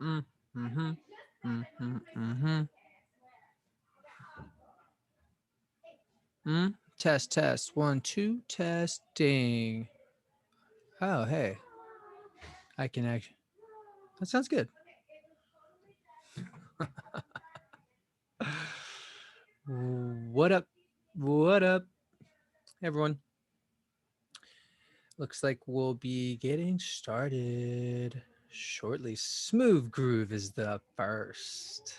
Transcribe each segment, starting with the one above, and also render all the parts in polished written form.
Mm, mm-hmm. Mm-hmm. Mm-hmm. Mm. Test, test. One, two, testing. Oh, hey. I can actually. That sounds good. What up? What up, everyone? Looks like we'll be getting started shortly. Smooth Groove is the first.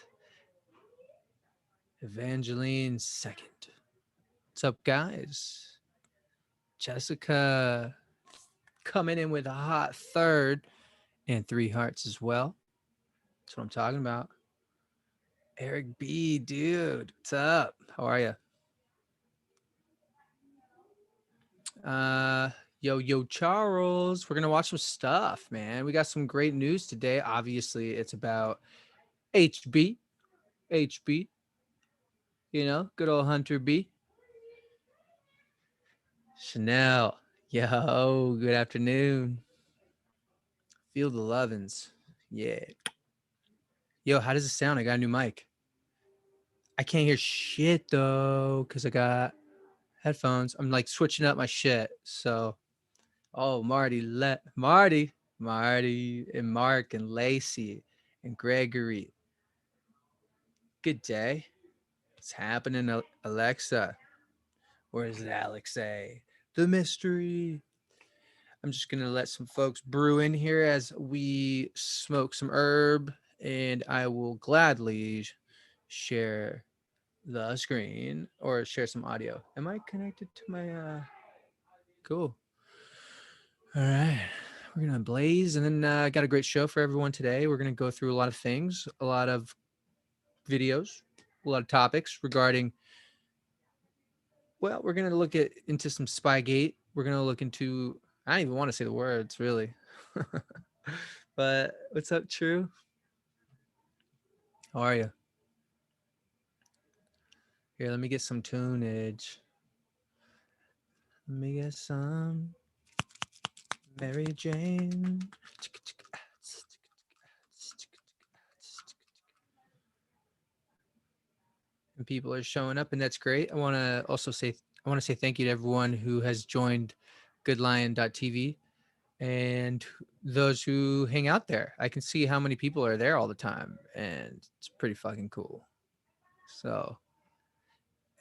Evangeline second. What's up, guys? Jessica coming in with a hot third and three hearts as well. That's what I'm talking about. Eric B, dude, what's up? How are you? Uh, yo, Charles. We're gonna watch some stuff, man. We got some great news today. Obviously, it's about HB, HB. You know, good old Hunter B. Chanel. Yo, good afternoon. Feel the lovin's. Yeah. Yo, how does it sound? I got a new mic. I can't hear shit though, because I got headphones. I'm like switching up my shit. So, oh, Marty, and Mark, and Lacey, and Gregory. Good day. What's happening, Alexa? Where's Alexei? The mystery. I'm just going to let some folks brew in here as we smoke some herb, and I will gladly share the screen or share some audio. Am I connected to my cool. All right. We're going to blaze, and then I got a great show for everyone today. We're going to go through a lot of things, a lot of videos, a lot of topics regarding, well, we're going to look at into some Spygate. We're going to look into, I don't even want to say the words really. But what's up, True? How are you? Here, let me get some tunage. Let me get some Mary Jane. And people are showing up, and that's great. I want to say thank you to everyone who has joined goodlion.tv and those who hang out there. I can see how many people are there all the time, and it's pretty fucking cool. So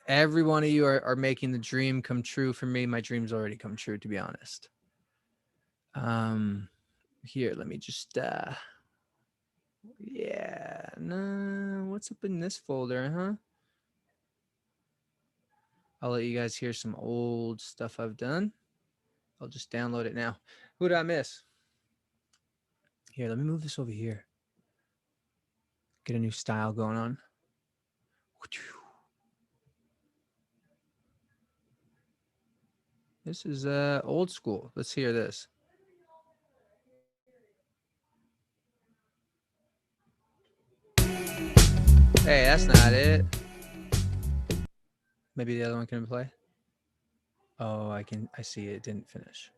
every one of you are making the dream come true for me. My dream's already come true, to be honest. Here, let me just yeah, no, what's up in this folder, huh? I'll let you guys hear some old stuff I've done. I'll just download it now. Who did I miss? Here, let me move this over here. Get a new style going on. This is old school. Let's hear this. Hey, that's not it. Maybe the other one can play. Oh, I see it didn't finish.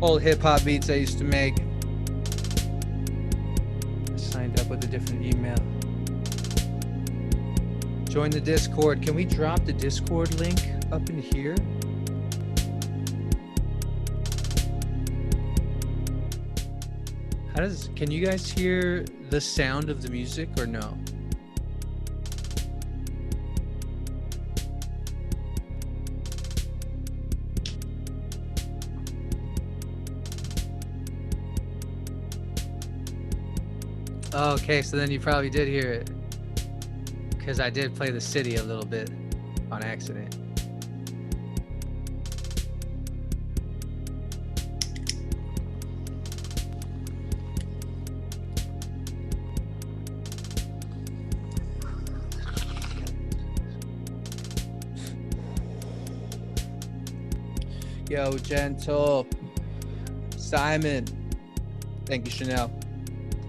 Old hip hop beats I used to make. I signed up with a different email. Join the Discord. Can we drop the Discord link up in here? Can you guys hear the sound of the music or no? Oh, okay, so then you probably did hear it. Because I did play the city a little bit on accident. Yo, Gentle. Simon. Thank you, Chanel.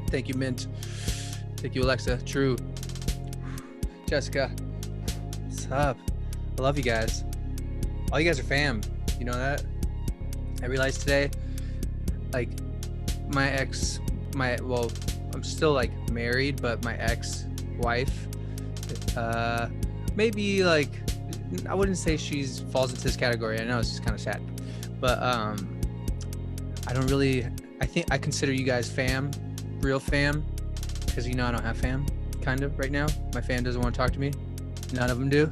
Thank you, Mint. Thank you, Alexa. True. Jessica. What's up? I love you guys. All you guys are fam. You know that? I realized today, like, my ex, well, I'm still like married, but my ex-wife, maybe like, I wouldn't say she's falls into this category. I know it's kind of sad, but I don't really. I think I consider you guys fam, real fam, because I don't have fam, kind of right now. My fam doesn't want to talk to me. None of them do,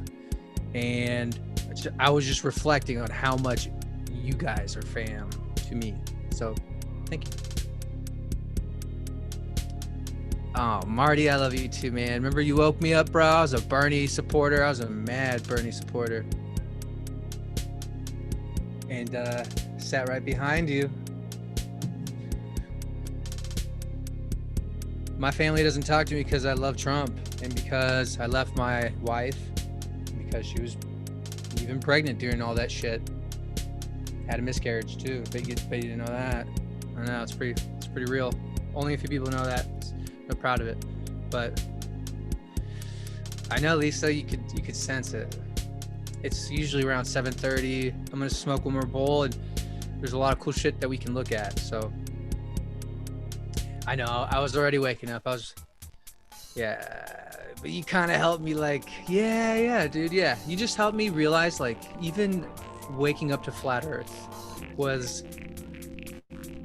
and I was just reflecting on how much you guys are fam to me. So, thank you. Oh, Marty, I love you too, man. Remember you woke me up, bro? I was a Bernie supporter. I was a mad Bernie supporter. And sat right behind you. My family doesn't talk to me because I love Trump and because I left my wife because she was even pregnant during all that shit. Had a miscarriage too. Bet you didn't know that. I know, it's pretty real. Only a few people know that. I'm proud of it, but I know, Lisa, you could sense it. It's usually around 7:30. I'm gonna smoke one more bowl, and there's a lot of cool shit that we can look at. So I know I was already waking up. But you kind of helped me, like, yeah, dude, yeah. You just helped me realize, like, even waking up to flat Earth was.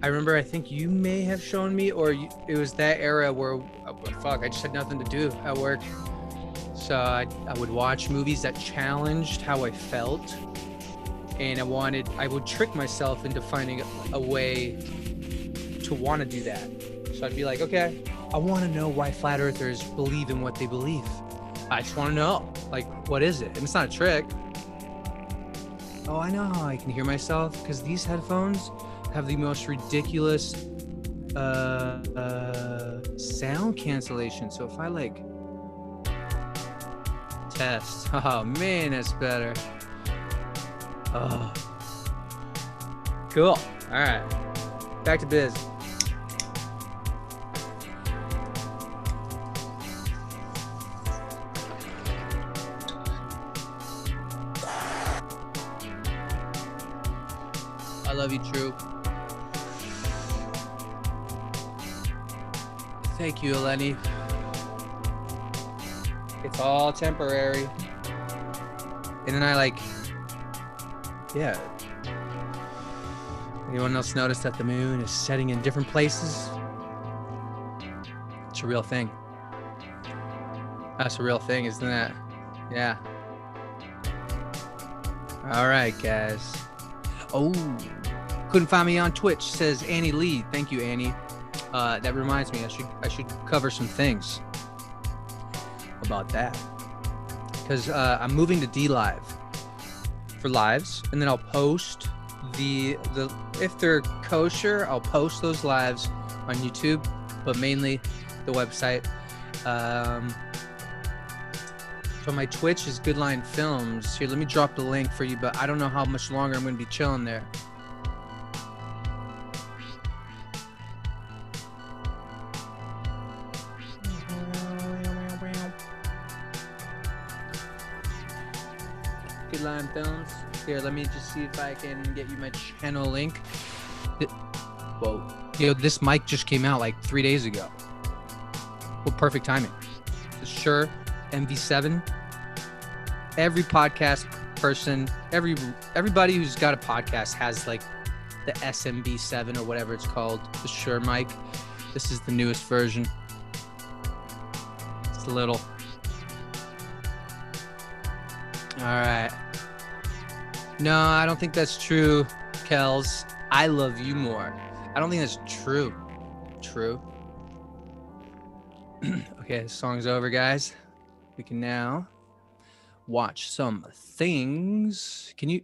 I remember, I think you may have shown me, or it was that era where, I just had nothing to do at work. So I would watch movies that challenged how I felt. And I would trick myself into finding a way to want to do that. So I'd be like, okay, I want to know why flat earthers believe in what they believe. I just want to know, like, what is it? And it's not a trick. Oh, I know how I can hear myself, because these headphones have the most ridiculous sound cancellation. So if I like test, oh man, that's better. Oh, cool. All right, back to biz. I love you, True. Thank you, Eleni. It's all temporary. And then yeah. Anyone else notice that the moon is setting in different places? It's a real thing. That's a real thing, isn't that? Yeah. All right, guys. Oh, couldn't find me on Twitch, says Annie Lee. Thank you, Annie. That reminds me, I should cover some things about that, because I'm moving to D Live for lives, and then I'll post the if they're kosher, I'll post those lives on YouTube, but mainly the website. So my Twitch is Goodline Films. Here, let me drop the link for you, but I don't know how much longer I'm going to be chilling there. Goodline Films. Here, let me just see if I can get you my channel link. Whoa. This mic just came out like 3 days ago. Well, perfect timing. The Shure MV7. Every podcast person, everybody who's got a podcast has like the SMB7 or whatever it's called, the Shure mic. This is the newest version. It's a little. All right. No, I don't think that's true, Kels. I love you more. I don't think that's true. True. Okay, the song's over, guys. We can now watch some things. Can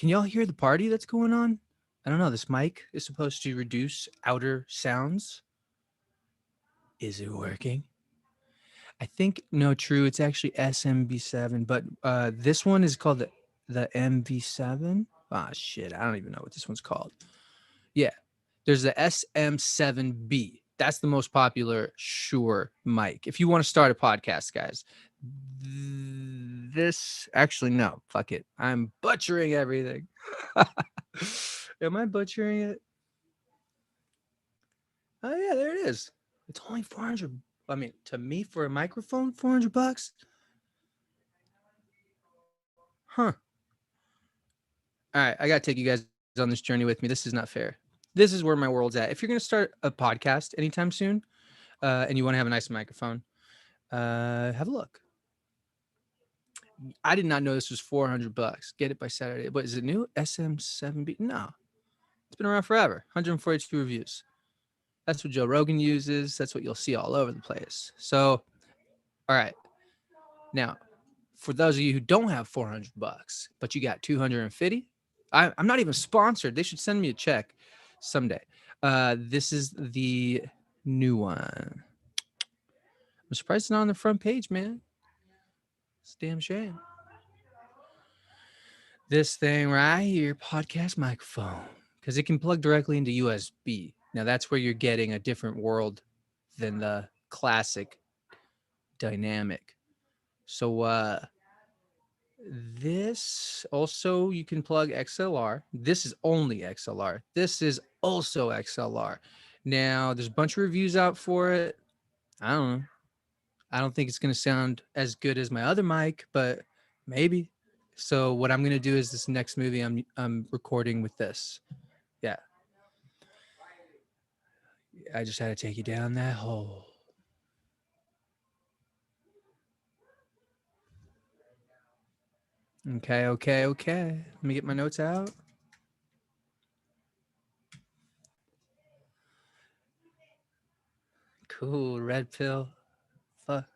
y'all hear the party that's going on? I don't know. This mic is supposed to reduce outer sounds. Is it working? I think, no, true. It's actually SMB7, but this one is called the MV7. Ah, shit. I don't even know what this one's called. Yeah. There's the SM7B. That's the most popular Shure mic. If you want to start a podcast, guys, This actually, no, fuck it. I'm butchering everything. Am I butchering it? Oh yeah, there it is. It's only 400. I mean, to me for a microphone, $400. Huh. All right, I gotta take you guys on this journey with me. This is not fair. This is where my world's at. If you're gonna start a podcast anytime soon, and you want to have a nice microphone, have a look. I did not know this was $400. Get it by Saturday. But is it new? SM7B? No, it's been around forever. 142 reviews. That's what Joe Rogan uses. That's what you'll see all over the place. So, all right. Now, for those of you who don't have $400, but you got 250, I'm not even sponsored. They should send me a check someday. This is the new one. I'm surprised it's not on the front page, man. It's a damn shame. This thing right here, podcast microphone, because it can plug directly into USB. Now that's where you're getting a different world than the classic dynamic. So this also, you can plug XLR. This is only XLR. This is also XLR. Now there's a bunch of reviews out for it. I don't know. I don't think it's going to sound as good as my other mic, but maybe. So what I'm going to do is this next movie I'm recording with this. Yeah. I just had to take you down that hole. Okay. Let me get my notes out. Cool. Red pill. Fuck.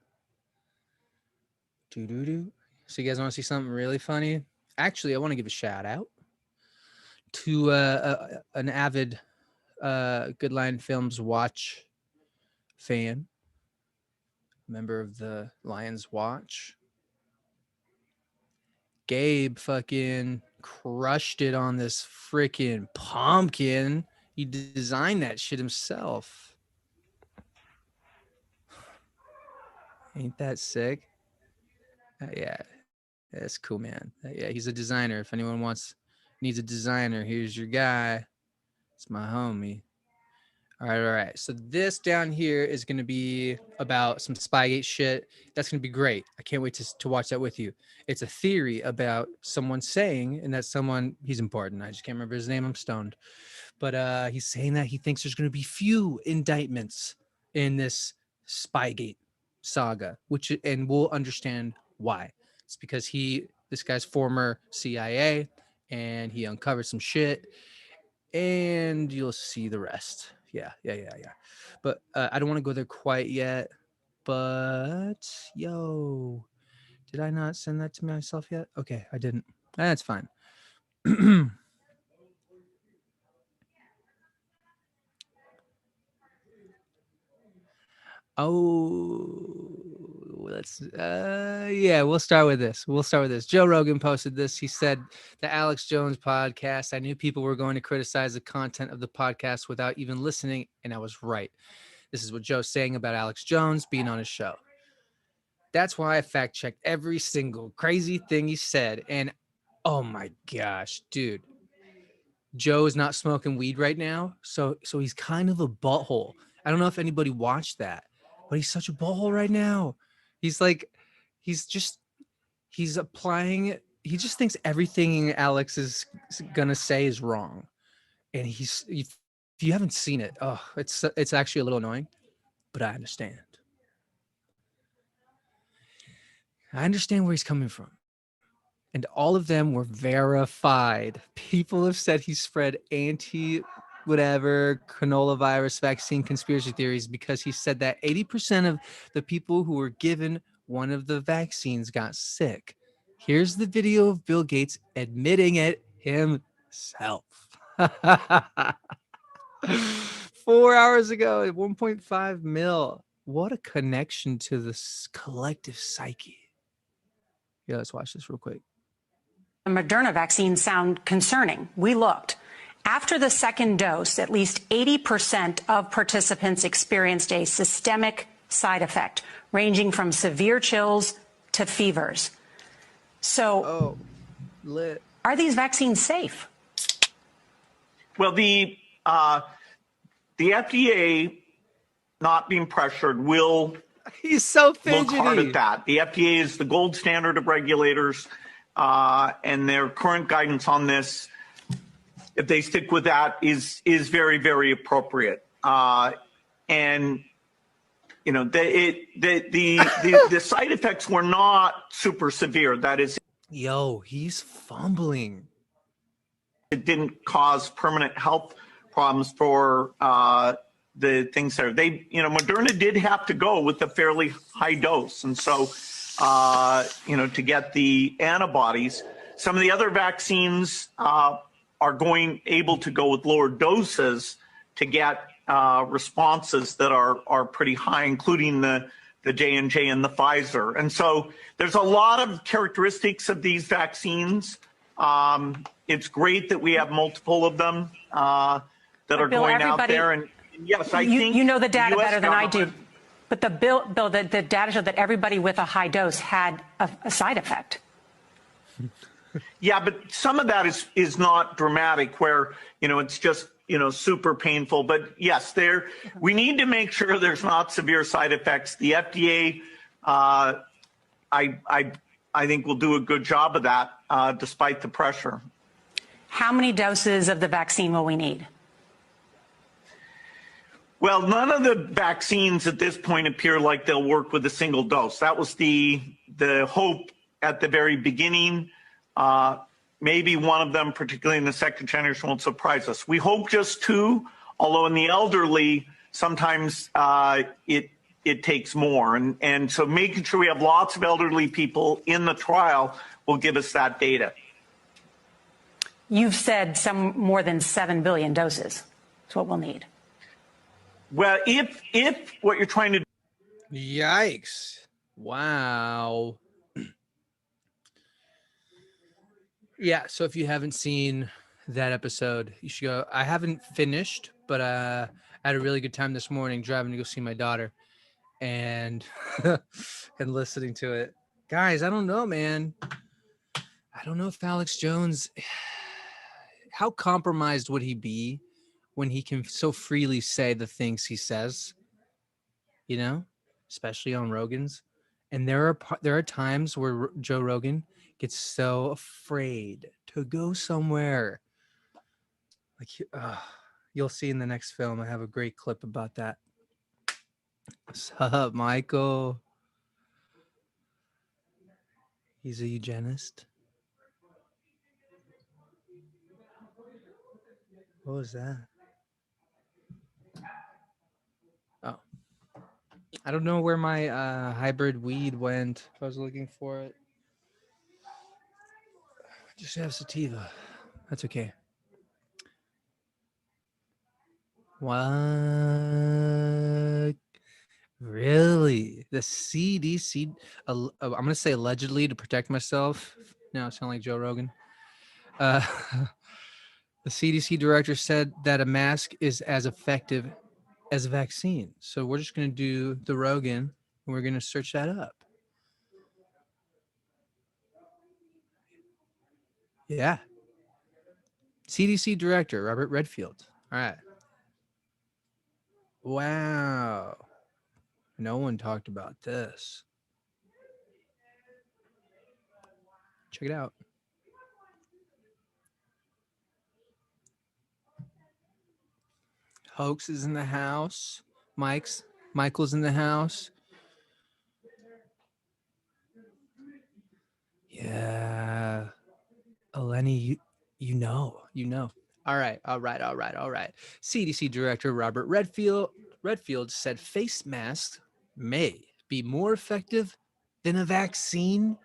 Doo-doo-doo. So you guys want to see something really funny? Actually, I want to give a shout out to an avid Good Line Films Watch fan, member of the Lions Watch. Gabe fucking crushed it on this freaking pumpkin. He designed that shit himself. Ain't that sick? Yeah, that's cool, man. Yeah, he's a designer. If anyone needs a designer, here's your guy. It's my homie. All right. So this down here is going to be about some Spygate shit. That's going to be great. I can't wait to watch that with you. It's a theory about someone saying, and that someone, he's important. I just can't remember his name. I'm stoned. But he's saying that he thinks there's going to be few indictments in this Spygate saga, and we'll understand why. It's because this guy's former CIA, and he uncovered some shit, and you'll see the rest. Yeah. But I don't want to go there quite yet. But yo, did I not send that to myself yet? Okay, I didn't. That's fine. We'll start with this. Joe Rogan posted this. He said, the Alex Jones podcast, I knew people were going to criticize the content of the podcast without even listening, and I was right. This is what Joe's saying about Alex Jones being on his show. That's why I fact checked every single crazy thing he said. And oh my gosh, dude, Joe is not smoking weed right now. So he's kind of a butthole. I don't know if anybody watched that, but he's such a butthole right now. He's applying. He just thinks everything Alex is gonna say is wrong. And if you haven't seen it, it's actually a little annoying, but I understand. I understand where he's coming from. And all of them were verified. People have said he spread canola virus vaccine conspiracy theories because he said that 80% of the people who were given one of the vaccines got sick. Here's the video of Bill Gates admitting it himself. 4 hours ago at 1.5 mil. What a connection to this collective psyche. Yeah, let's watch this real quick. The Moderna vaccine sound concerning. We looked. After the second dose, at least 80% of participants experienced a systemic side effect, ranging from severe chills to fevers. So, Oh, lit. are these vaccines safe? Well, the FDA, not being pressured, will He's so look hard at fidgety. that. The FDA is the gold standard of regulators, and their current guidance on this, if they stick with that, is very, very appropriate. And you know, the side effects were not super severe. That is, Yo, he's fumbling. it didn't cause permanent health problems for the things there. Moderna did have to go with a fairly high dose, and so to get the antibodies. Some of the other vaccines are able to go with lower doses to get responses that are pretty high, including the J&J and the Pfizer. And so there's a lot of characteristics of these vaccines. It's great that we have multiple of them that are Bill, going out there. And yes, I think you know the data US better than I do. But the data showed that everybody with a high dose had a side effect. Yeah, but some of that is not dramatic, where it's just super painful. But yes, we need to make sure there's not severe side effects. The FDA, I think, will do a good job of that, despite the pressure. How many doses of the vaccine will we need? Well, none of the vaccines at this point appear like they'll work with a single dose. That was the hope at the very beginning. Maybe one of them, particularly in the second generation, won't surprise us. We hope just 2, although in the elderly, sometimes it takes more. And so making sure we have lots of elderly people in the trial will give us that data. You've said some more than 7 billion doses. That's what we'll need. Well, if what you're trying to do. Yikes. Wow. Yeah, so if you haven't seen that episode, you should go. I haven't finished, but I had a really good time this morning driving to go see my daughter and and listening to it. Guys, I don't know, man. I don't know if Alex Jones, how compromised would he be when he can so freely say the things he says, especially on Rogan's. And there are times where Joe Rogan gets so afraid to go somewhere. Like, you'll see in the next film. I have a great clip about that. What's up, Michael? He's a eugenist. What was that? Oh. I don't know where my hybrid weed went. I was looking for it. Just have sativa. That's okay. What? Really? The CDC, I'm going to say allegedly to protect myself. Now I sound like Joe Rogan. The CDC director said that a mask is as effective as a vaccine. So we're just going to do the Rogan and we're going to search that up. Yeah. CDC director, Robert Redfield. All right. Wow. No one talked about this. Check it out. Hoax is in the house. Michael's in the house. Yeah. Eleni, you know. All right. CDC Director Robert Redfield said face masks may be more effective than a vaccine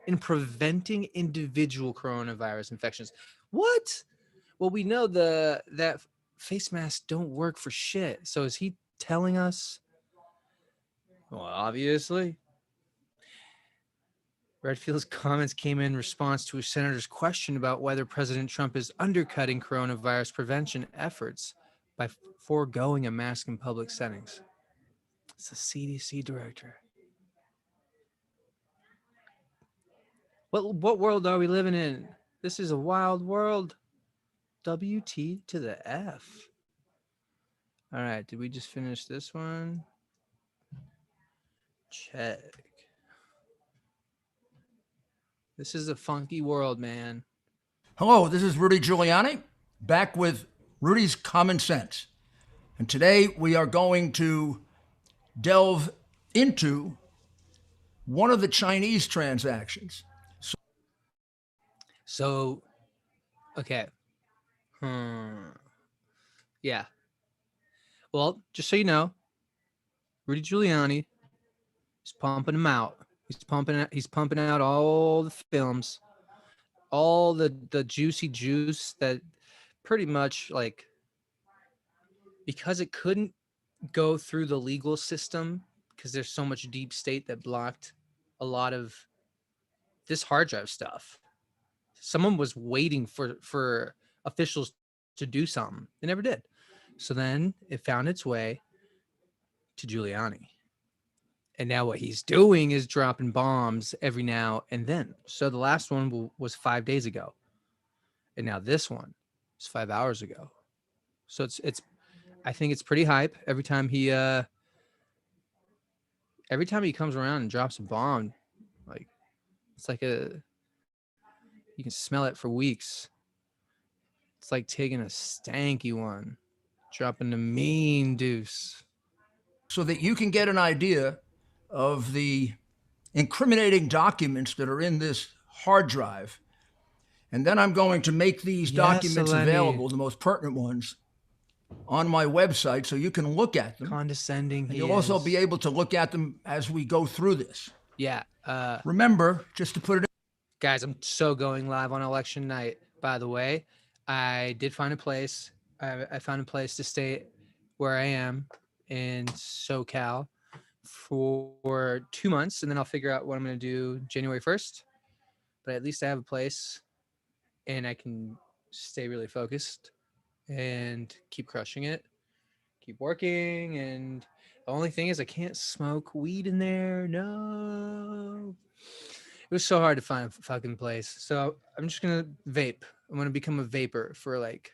in preventing individual coronavirus infections. What? Well, we know that face masks don't work for shit. So is he telling us? Well, obviously. Redfield's comments came in response to a senator's question about whether President Trump is undercutting coronavirus prevention efforts by foregoing a mask in public settings. It's the CDC director. What world are we living in? This is a wild world. WT to the F. All right, did we just finish this one? Check. This is a funky world, man. Hello, this is Rudy Giuliani, back with Rudy's Common Sense. And today we are going to delve into one of the Chinese transactions. So, okay. Yeah. Well, just so you know, Rudy Giuliani is pumping them out. He's pumping out all the films, all the juicy juice that pretty much, like, because it couldn't go through the legal system because there's so much deep state that blocked a lot of this hard drive stuff. Someone was waiting for officials to do something. They never did. So then it found its way to Giuliani. And now what he's doing is dropping bombs every now and then. So the last one was 5 days ago. And now this one is 5 hours ago. So it's I think it's pretty hype every time he comes around and drops a bomb. Like, it's like you can smell it for weeks. It's like taking a stanky one, dropping a mean deuce. So that you can get an idea of the incriminating documents that are in this hard drive. And then I'm going to make these documents available, the most pertinent ones, on my website so you can look at them. Condescending. And you'll also be able to look at them as we go through this. Yeah. Remember, just to put it in. Guys, I'm so going live on election night, by the way. I did find a place. I found a place to stay where I am in SoCal for 2 months, and then I'll figure out what I'm going to do January 1st. But at least I have a place, and I can stay really focused and keep crushing it, keep working. And the only thing is I can't smoke weed in there. No. It was so hard to find a fucking place. So I'm just going to vape. I'm going to become a vapor for, like,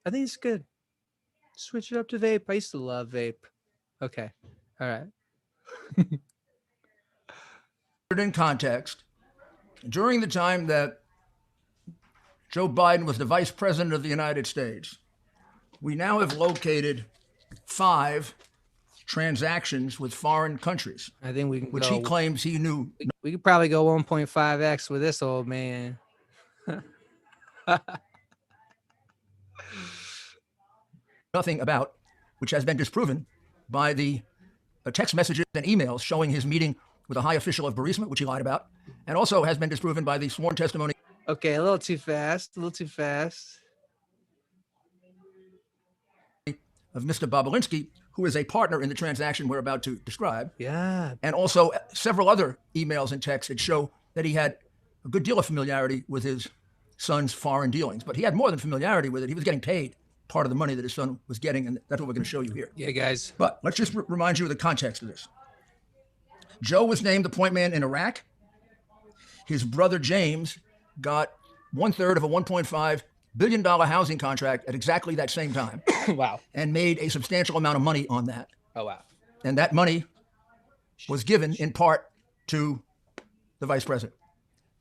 I think it's good. Switch it up to vape. I used to love vape. Okay. All right. In context, during the time that Joe Biden was the vice president of the United States, we now have located 5 transactions with foreign countries. I think we can which go, he claims he knew. We could probably go 1.5x with this old man. Nothing about, which has been disproven by the text messages and emails showing his meeting with a high official of Burisma, which he lied about, and also has been disproven by the sworn testimony. Okay, a little too fast. Of Mr. Bobolinsky, who is a partner in the transaction we're about to describe. Yeah. And also several other emails and texts that show that he had a good deal of familiarity with his son's foreign dealings. But he had more than familiarity with it. He was getting paid part of the money that his son was getting, and that's what we're going to show you here. Yeah, guys. But let's just remind you of the context of this. Joe was named the point man in Iraq. His brother James got 1/3 of a $1.5 billion housing contract at exactly that same time. Wow. And made a substantial amount of money on that. Oh, wow. And that money was given in part to the vice president,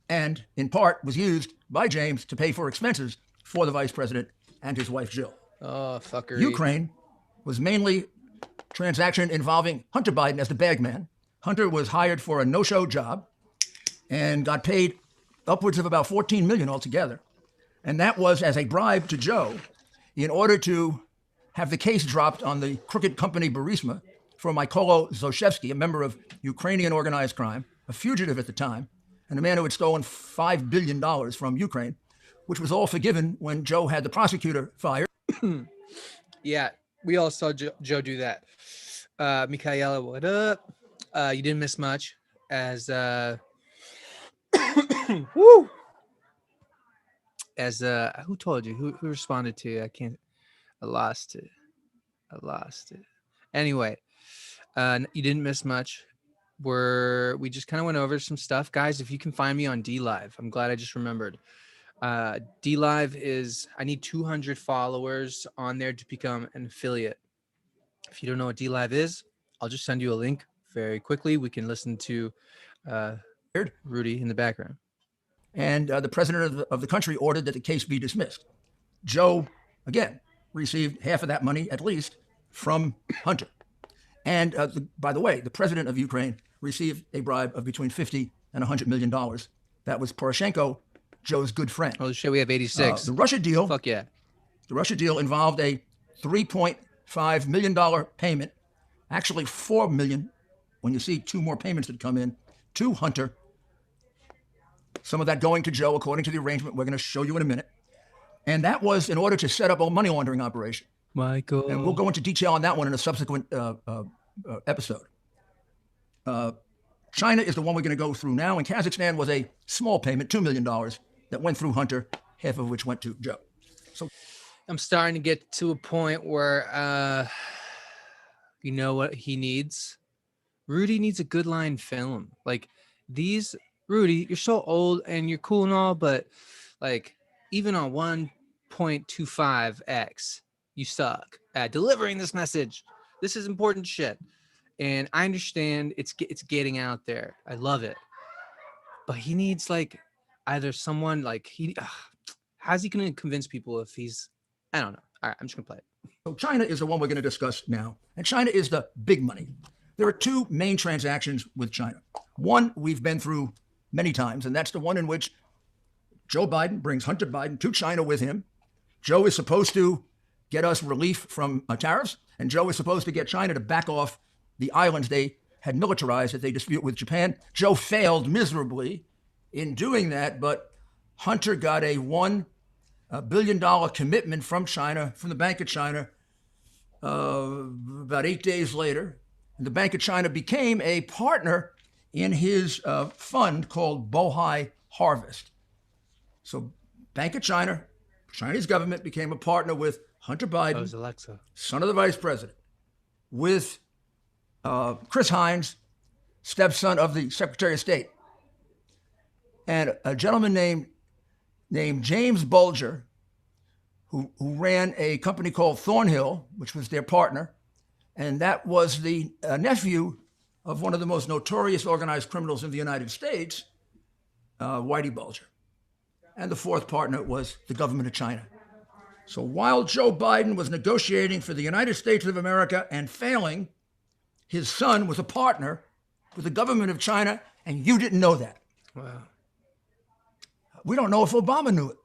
and in part was used by James to pay for expenses for the vice president and his wife, Jill. Oh, fuckery. Ukraine was mainly a transaction involving Hunter Biden as the bagman. Hunter was hired for a no-show job and got paid upwards of about $14 million altogether. And that was as a bribe to Joe in order to have the case dropped on the crooked company Burisma for Mykola Zlochevsky, a member of Ukrainian organized crime, a fugitive at the time, and a man who had stolen $5 billion from Ukraine, which was all forgiven when Joe had the prosecutor fired. Yeah, we all saw Joe do that. Michaela, what up? You didn't miss much as woo. As who told you? Who responded to you? I lost it. Anyway, you didn't miss much. we just kind of went over some stuff, guys. If you can find me on D Live, I'm glad I just remembered. D Live is, I need 200 followers on there to become an affiliate. If you don't know what D Live is, I'll just send you a link very quickly. We can listen to Rudy in the background. And the president of the country ordered that the case be dismissed. Joe, again, received half of that money at least from Hunter. And by the way, the president of Ukraine received a bribe of between $50 and $100 million. That was Poroshenko, Joe's good friend. Holy shit, we have 86. The Russia deal. Fuck yeah. The Russia deal involved a $3.5 million payment, actually $4 million, when you see two more payments that come in, to Hunter. Some of that going to Joe, according to the arrangement we're going to show you in a minute. And that was in order to set up a money laundering operation. Michael. And we'll go into detail on that one in a subsequent episode. China is the one we're going to go through now. And Kazakhstan was a small payment, $2 million, that went through Hunter, half of which went to Joe. So I'm starting to get to a point where, you know what he needs? Rudy needs a good line film. Like these, Rudy, you're so old and you're cool and all, but like even on 1.25x, you suck at delivering this message. This is important shit. And I understand it's getting out there. I love it. But he needs like either someone like how's he going to convince people if he's, I don't know. All right, I'm just going to play it. So China is the one we're going to discuss now. And China is the big money. There are two main transactions with China. One we've been through many times, and that's the one in which Joe Biden brings Hunter Biden to China with him. Joe is supposed to get us relief from tariffs, and Joe is supposed to get China to back off the islands they had militarized that they dispute with Japan. Joe failed miserably in doing that, but Hunter got a $1 billion commitment from China, from the Bank of China, about 8 days later. And the Bank of China became a partner in his fund called Bohai Harvest. So Bank of China, Chinese government became a partner with Hunter Biden, Alexa, son of the vice president, with Chris Hines, stepson of the Secretary of State, and a gentleman named James Bulger, who ran a company called Thornhill, which was their partner, and that was the nephew of one of the most notorious organized criminals in the United States, Whitey Bulger. And the fourth partner was the government of China. So while Joe Biden was negotiating for the United States of America and failing, his son was a partner with the government of China, and you didn't know that. wow. We don't know if Obama knew it.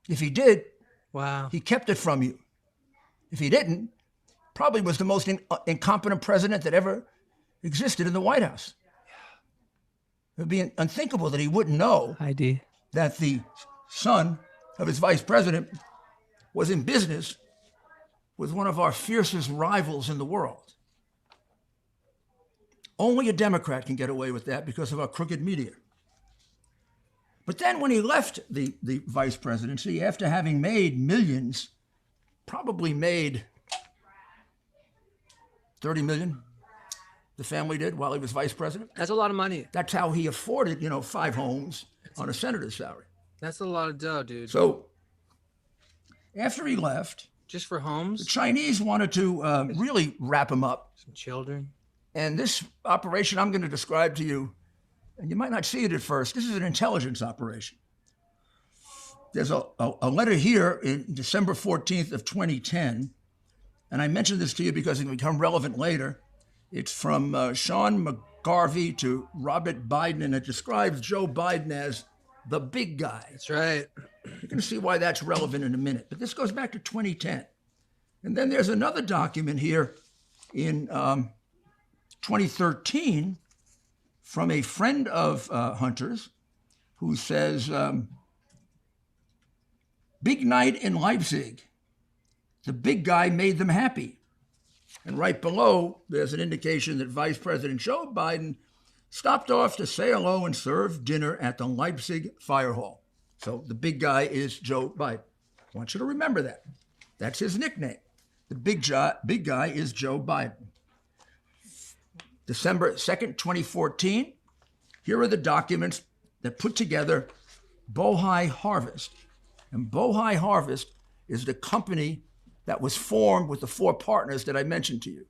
If he did, Wow. he kept it from you. If he didn't, probably was the most incompetent president that ever existed in the White House. It would be unthinkable that he wouldn't know ID. that the son of his vice president was in business with one of our fiercest rivals in the world. Only a Democrat can get away with that because of our crooked media. But then when he left the vice presidency, after having made millions, probably made 30 million, the family did while he was vice president. That's a lot of money. That's how he afforded, 5 homes on a senator's salary. That's a lot of dough, dude. So after he left, Just for the homes, Chinese wanted to really wrap him up. some children. And this operation I'm going to describe to you, and you might not see it at first, this is an intelligence operation. There's a letter here in December 14th of 2010, and I mentioned this to you because it will become relevant later. It's from Sean McGarvey to Robert Biden, and it describes Joe Biden as the big guy. That's right. You're going to see why that's relevant in a minute, but this goes back to 2010. And then there's another document here in 2013 from a friend of Hunter's who says, big night in Leipzig. The big guy made them happy. And right below, there's an indication that Vice President Joe Biden stopped off to say hello and serve dinner at the Leipzig Fire Hall. So the big guy is Joe Biden. I want you to remember that. That's his nickname. The big guy is Joe Biden. December 2nd, 2014. Here are the documents that put together Bohai Harvest. And Bohai Harvest is the company that was formed with the four partners that I mentioned to you.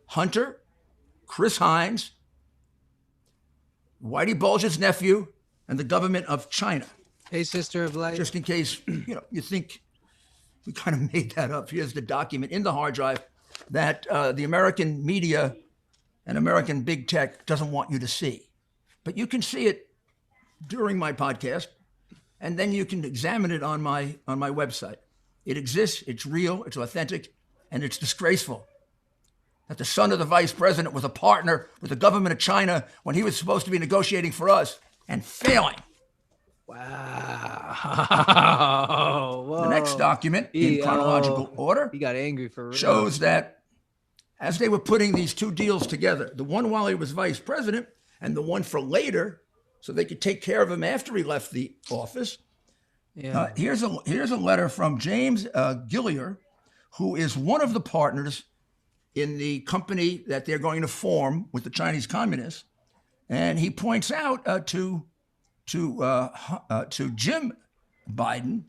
Hunter, Chris Hines, Whitey Bulge's nephew, and the government of China. Hey, Sister of Light. Just in case, you think we kind of made that up. Here's the document in the hard drive that the American media and American big tech doesn't want you to see. But you can see it during my podcast, and then you can examine it on my website. It exists, it's real, it's authentic, and it's disgraceful that the son of the vice president was a partner with the government of China when he was supposed to be negotiating for us and failing. Wow. Whoa. The next document, in chronological order, He got angry for real. shows that as they were putting these two deals together, the one while he was vice president and the one for later, so they could take care of him after he left the office. Yeah. Here's a letter from James Gillier, who is one of the partners in the company that they're going to form with the Chinese communists, and he points out to Jim Biden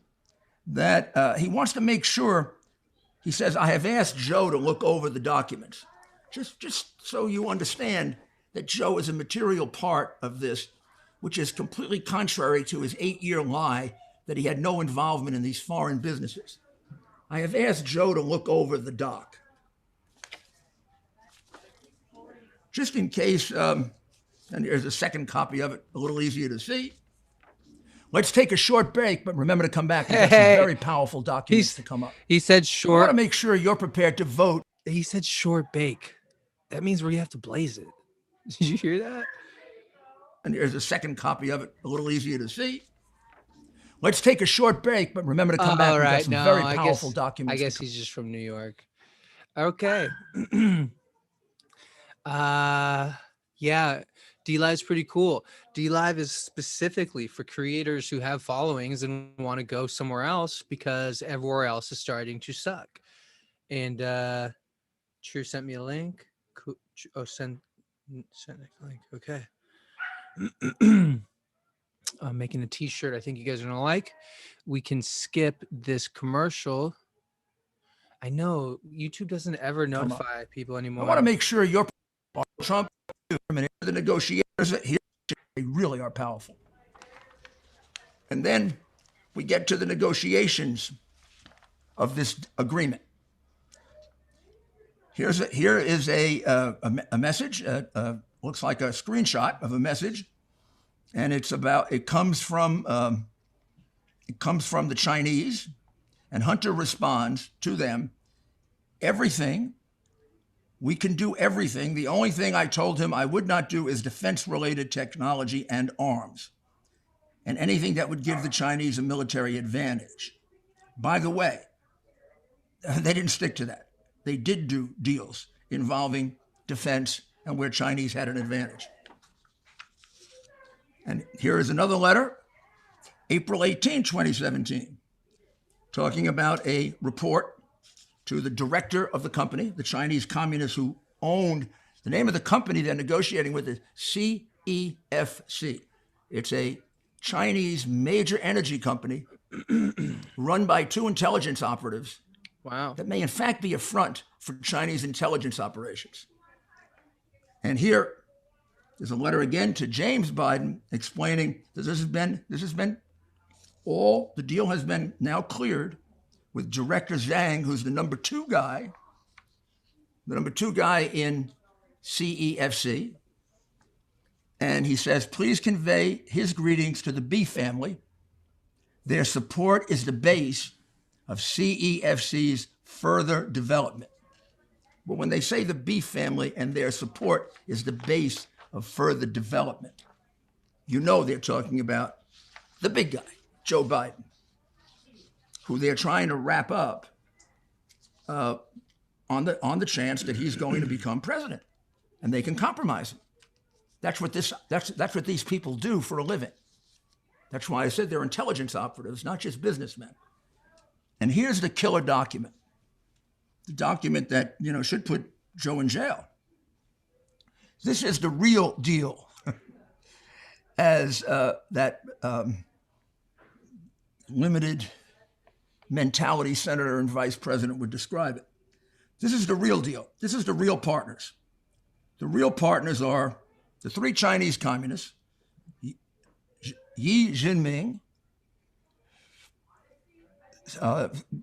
that he wants to make sure. He says, "I have asked Joe to look over the documents, just so you understand that Joe is a material part of this, which is completely contrary to his 8-year lie that he had no involvement in these foreign businesses. I have asked Joe to look over the doc." Just in case, and here's a second copy of it, a little easier to see. Let's take a short break, but remember to come back. We've got some very powerful documents to come up. He said I want short. to make sure you're prepared to vote. He said short bake. That means where you have to blaze it. Did you hear that? And here's a second copy of it, a little easier to see. Let's take a short break, but remember to come back. All We've got right. some No, very I powerful guess, documents. I guess he's just from New York. Okay. Yeah. DLive's pretty cool. DLive is specifically for creators who have followings and want to go somewhere else because everywhere else is starting to suck. And Cheer sent me a link. Oh, send a link. Okay. I'm making a t-shirt I think you guys are gonna like. We can skip this commercial. I know YouTube doesn't ever notify people anymore. I want to make sure you're Trump. The negotiators here, they really are powerful. And then we get to the negotiations of this agreement. Here is a message. Looks like a screenshot of a message, and it comes from the Chinese, and Hunter responds to them, "Everything. We can do everything. The only thing I told him I would not do is defense-related technology and arms, and anything that would give the Chinese a military advantage." By the way, they didn't stick to that. They did do deals involving defense and where Chinese had an advantage. And here is another letter, April 18, 2017, talking about a report to the director of the company, the Chinese communists who owned, the name of the company they're negotiating with is CEFC. It's a Chinese major energy company run by two intelligence operatives. Wow. That may in fact be a front for Chinese intelligence operations. And here is a letter again to James Biden explaining that the deal has been now cleared with Director Zhang, who's the number two guy in CEFC. And he says, "Please convey his greetings to the B family. Their support is the base of CEFC's further development." But when they say the B family and their support is the base of further development, you know they're talking about the big guy, Joe Biden, who they're trying to wrap up on the chance that he's going to become president, and they can compromise him. That's what these people do for a living. That's why I said they're intelligence operatives, not just businessmen. And here's the killer document, the document that should put Joe in jail. This is the real deal, as that limited mentality senator and vice president would describe it. This is the real deal. This is the real partners. The real partners are the three Chinese communists, Xi Jinping,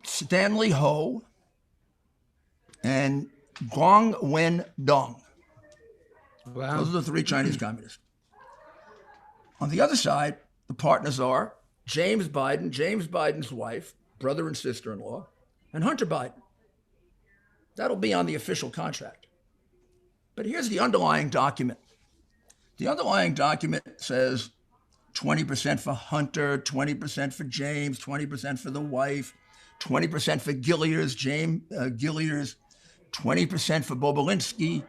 Stanley Ho, and Guang Wendong. Wow. Those are the three Chinese communists. On the other side, the partners are James Biden, James Biden's wife, brother and sister-in-law, and Hunter Biden. That'll be on the official contract. But here's the underlying document. The underlying document says 20% for Hunter, 20% for James, 20% for the wife, 20% for Gilliers, James Gilliers, 20% for Bobulinski.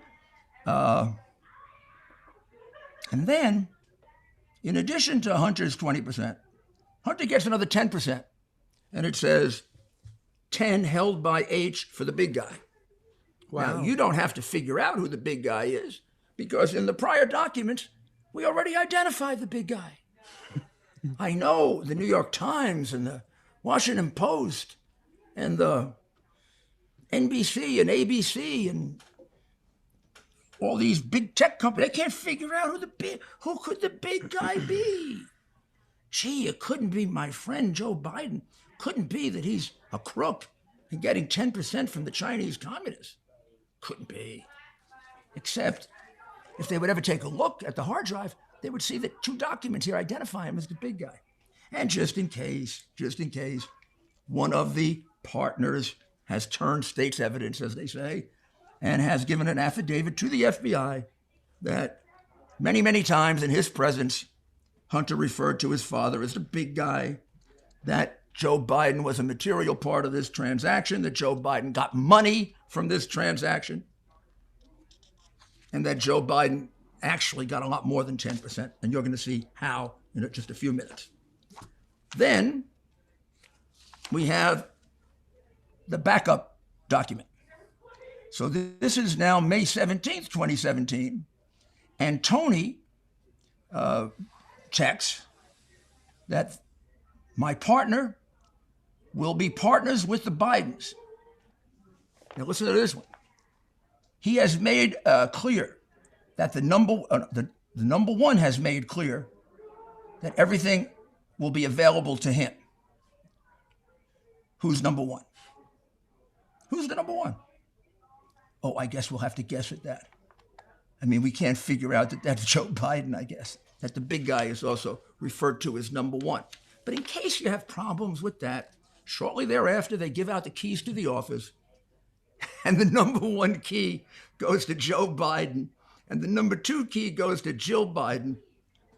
And then, in addition to Hunter's 20%, Hunter gets another 10%. And it says 10 held by H for the big guy. Wow. Now, you don't have to figure out who the big guy is, because in the prior documents, we already identified the big guy. I know the New York Times and the Washington Post and the NBC and ABC and all these big tech companies, they can't figure out who could the big guy be? Gee, it couldn't be my friend Joe Biden. Couldn't be that he's a crook and getting 10% from the Chinese communists. Couldn't be. Except if they would ever take a look at the hard drive, they would see that two documents here identify him as the big guy. And just in case, one of the partners has turned state's evidence, as they say, and has given an affidavit to the FBI that many, many times in his presence, Hunter referred to his father as the big guy, that Joe Biden was a material part of this transaction, that Joe Biden got money from this transaction, and that Joe Biden actually got a lot more than 10%. And you're going to see how in just a few minutes. Then we have the backup document. So this is now May 17th, 2017, and Tony checks that my partner will be partners with the Bidens. Now listen to this one. He has made clear that the number one has made clear that everything will be available to him. Who's number one? Who's the number one? Oh, I guess we'll have to guess at that. I mean, we can't figure out that that's Joe Biden, I guess, that the big guy is also referred to as number one. But in case you have problems with that, shortly thereafter, they give out the keys to the office, and the number one key goes to Joe Biden, and the number two key goes to Jill Biden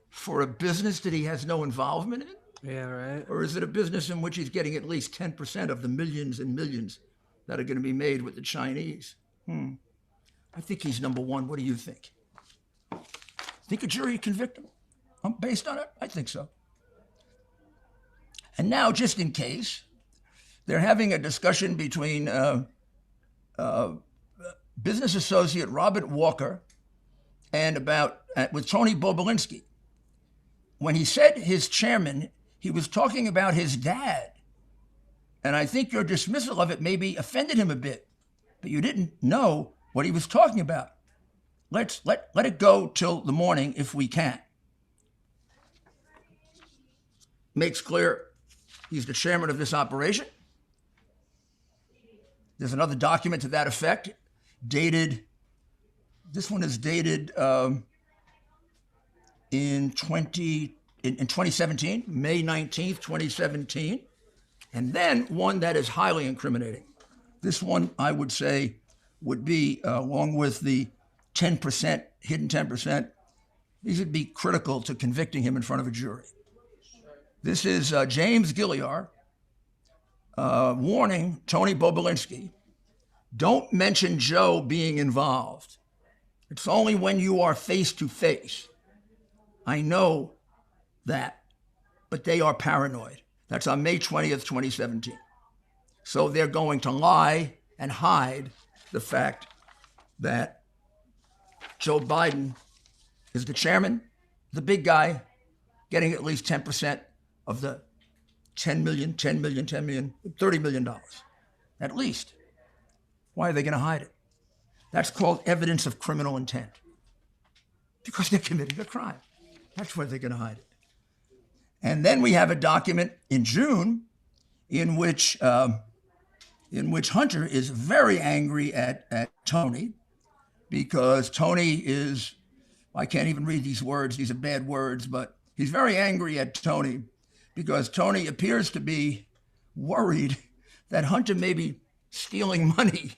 for a business that he has no involvement in? Yeah, right. Or is it a business in which he's getting at least 10% of the millions and millions that are going to be made with the Chinese? I think he's number one. What do you think? Think a jury convict him based on it? I think so. And now, just in case, they're having a discussion between business associate Robert Walker and with Tony Bobulinski. When he said his chairman, he was talking about his dad. And I think your dismissal of it maybe offended him a bit, but you didn't know what he was talking about. Let it go till the morning if we can. Makes clear he's the chairman of this operation. There's another document to that effect, dated, this one is dated in 2017, May 19th, 2017. And then one that is highly incriminating. This one, I would say, would be, along with the 10%, hidden 10%, these would be critical to convicting him in front of a jury. This is James Gilliar warning Tony Bobulinski, don't mention Joe being involved. It's only when you are face to face. I know that, but they are paranoid. That's on May 20th, 2017. So they're going to lie and hide the fact that Joe Biden is the chairman, the big guy, getting at least 10% of the $10 million, $10 million, $10 million, $30 million, at least. Why are they going to hide it? That's called evidence of criminal intent, because they're committing a crime. That's why they're going to hide it. And then we have a document in June in which Hunter is very angry at Tony, because Tony is, I can't even read these words, these are bad words, but he's very angry at Tony because Tony appears to be worried that Hunter may be stealing money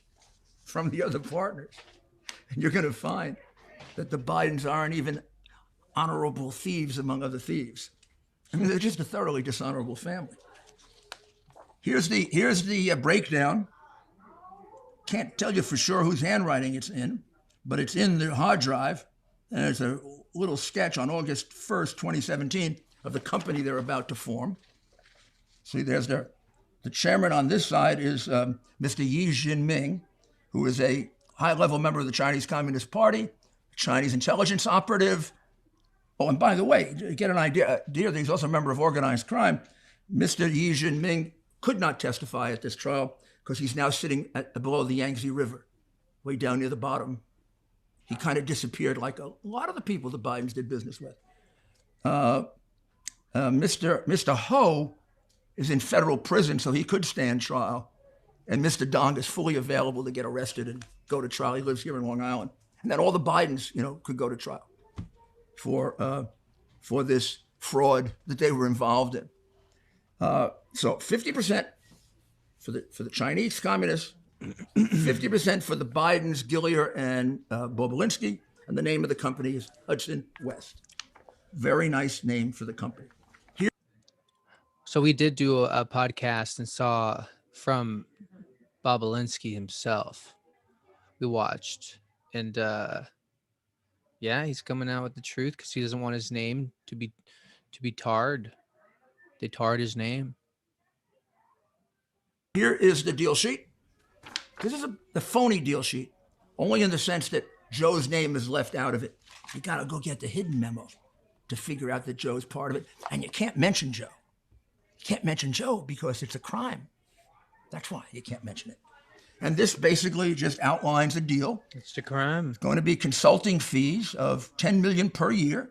from the other partners. And you're going to find that the Bidens aren't even honorable thieves among other thieves. I mean, they're just a thoroughly dishonorable family. Here's the breakdown. Can't tell you for sure whose handwriting it's in, but it's in the hard drive. And there's a little sketch on August 1st, 2017, of the company they're about to form. See, there's the chairman on this side is Mr. Yi Jinping, who is a high-level member of the Chinese Communist Party, Chinese intelligence operative. Oh, and by the way, to get an idea, he's also a member of organized crime. Mr. Yi Jinping could not testify at this trial because he's now sitting below the Yangtze River, way down near the bottom. He kind of disappeared like a lot of the people the Bidens did business with. Mr. Ho is in federal prison, so he could stand trial. And Mr. Dong is fully available to get arrested and go to trial. He lives here in Long Island. And then all the Bidens, could go to trial for this fraud that they were involved in. So 50% for the Chinese communists, 50% for the Bidens, Gillier, and Bobulinski, and the name of the company is Hudson West. Very nice name for the company. So we did do a podcast and saw from Bobulinski himself. We watched, and yeah, he's coming out with the truth because he doesn't want his name to be tarred. They tarred his name. Here is the deal sheet. This is the phony deal sheet, only in the sense that Joe's name is left out of it. You got to go get the hidden memo to figure out that Joe's part of it. And you can't mention Joe. You can't mention Joe because it's a crime. That's why you can't mention it. And this basically just outlines the deal. It's a crime. It's going to be consulting fees of $10 million per year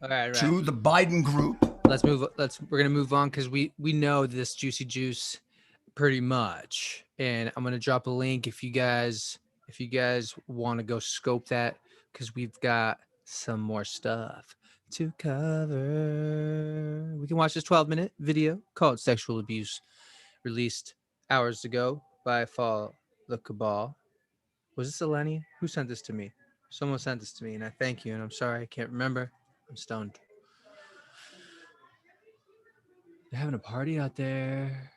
to the Biden group. We're gonna move on because we know this juicy juice pretty much, and I'm gonna drop a link if you guys want to go scope that, because we've got some more stuff to cover. We can watch this 12-minute video called "Sexual Abuse," released hours ago by Fall the Cabal. Was this Eleni? Who sent this to me? Someone sent this to me, and I thank you, and I'm sorry I can't remember. I'm stoned. They're having a party out there.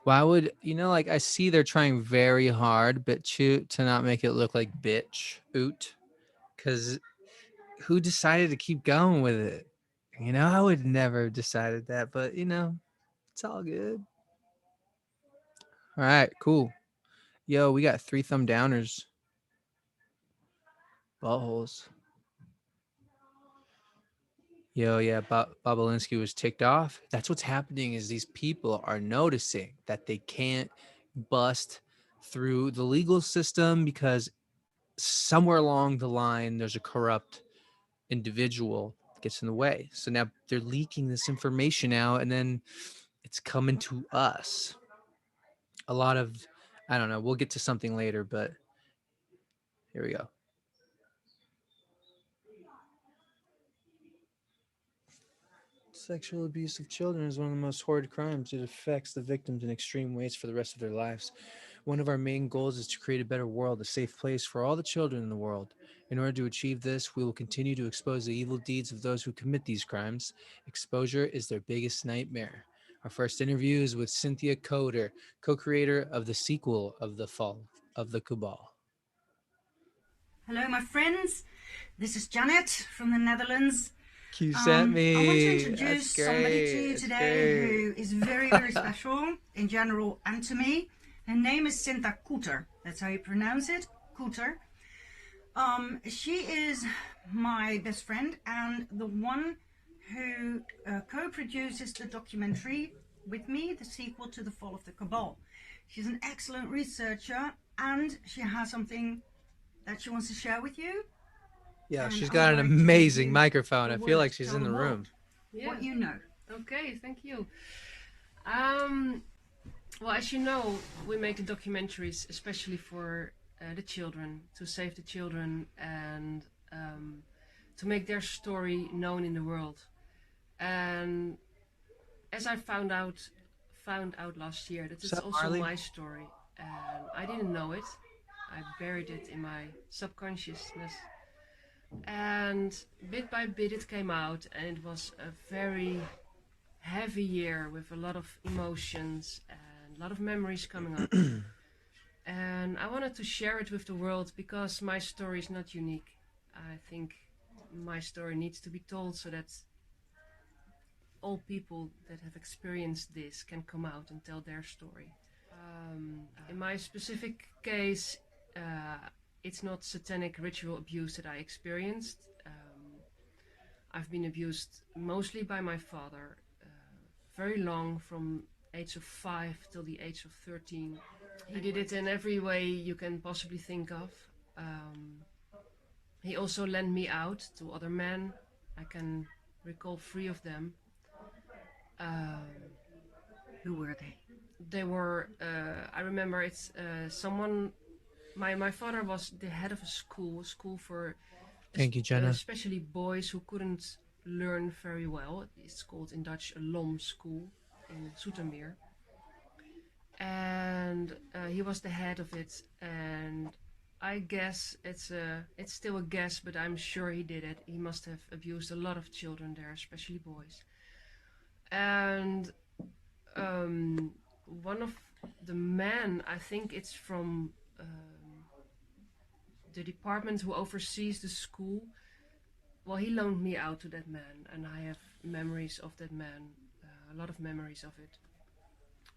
Why would, I see they're trying very hard, to not make it look like bitch, oot, because who decided to keep going with it? I would never have decided that, but, it's all good. All right, cool. Yo, we got 3 thumb downers. Buttholes. Yo, yeah, Bobulinski was ticked off. That's what's happening, is these people are noticing that they can't bust through the legal system because somewhere along the line there's a corrupt individual that gets in the way. So now they're leaking this information out, and then it's coming to us. A lot of, I don't know, we'll get to something later, but here we go. Sexual abuse of children is one of the most horrid crimes. It affects the victims in extreme ways for the rest of their lives. One of our main goals is to create a better world, a safe place for all the children in the world. In order to achieve this, we will continue to expose the evil deeds of those who commit these crimes. Exposure is their biggest nightmare. Our first interview is with Cynthia Coder, co-creator of the sequel of The Fall of the Cabal. Hello, my friends. This is Janet from the Netherlands. You sent me. I want to That's introduce great. somebody to you That's today great. who is very, very special in general and to me. Her name is Cinta Koeter. That's how you pronounce it, Koeter. She is my best friend and the one who co-produces the documentary with me, the sequel to The Fall of the Cabal. She's an excellent researcher and she has something that she wants to share with you. Yeah, And she's I got would an like to give amazing you microphone. the I feel word. like she's Tell in the world room. what you know. Okay, thank you. Well, as you know, we make the documentaries especially for the children, to save the children and to make their story known in the world. And as I found out last year, that it's also Marley? my story, and I didn't know it. I buried it in my subconsciousness, and bit by bit it came out, and it was a very heavy year with a lot of emotions and a lot of memories coming up. And I wanted to share it with the world because my story is not unique. I think my story needs to be told so that all people that have experienced this can come out and tell their story. In my specific case, it's not satanic ritual abuse that I experienced. I've been abused mostly by my father, very long, from age of 5 till the age of 13. He did it in every way you can possibly think of. He also lent me out to other men. I can recall 3 of them. Who were they? They were, I remember it's someone, my father was the head of a school for Thank you, Jenna. especially boys who couldn't learn very well. It's called in Dutch a LOM school in Zoetermeer. And he was the head of it, and I guess it's still a guess, but I'm sure he did it. He must have abused a lot of children there, especially boys. And one of the men, I think it's from the department who oversees the school, well, he loaned me out to that man, and I have memories of that man, a lot of memories of it.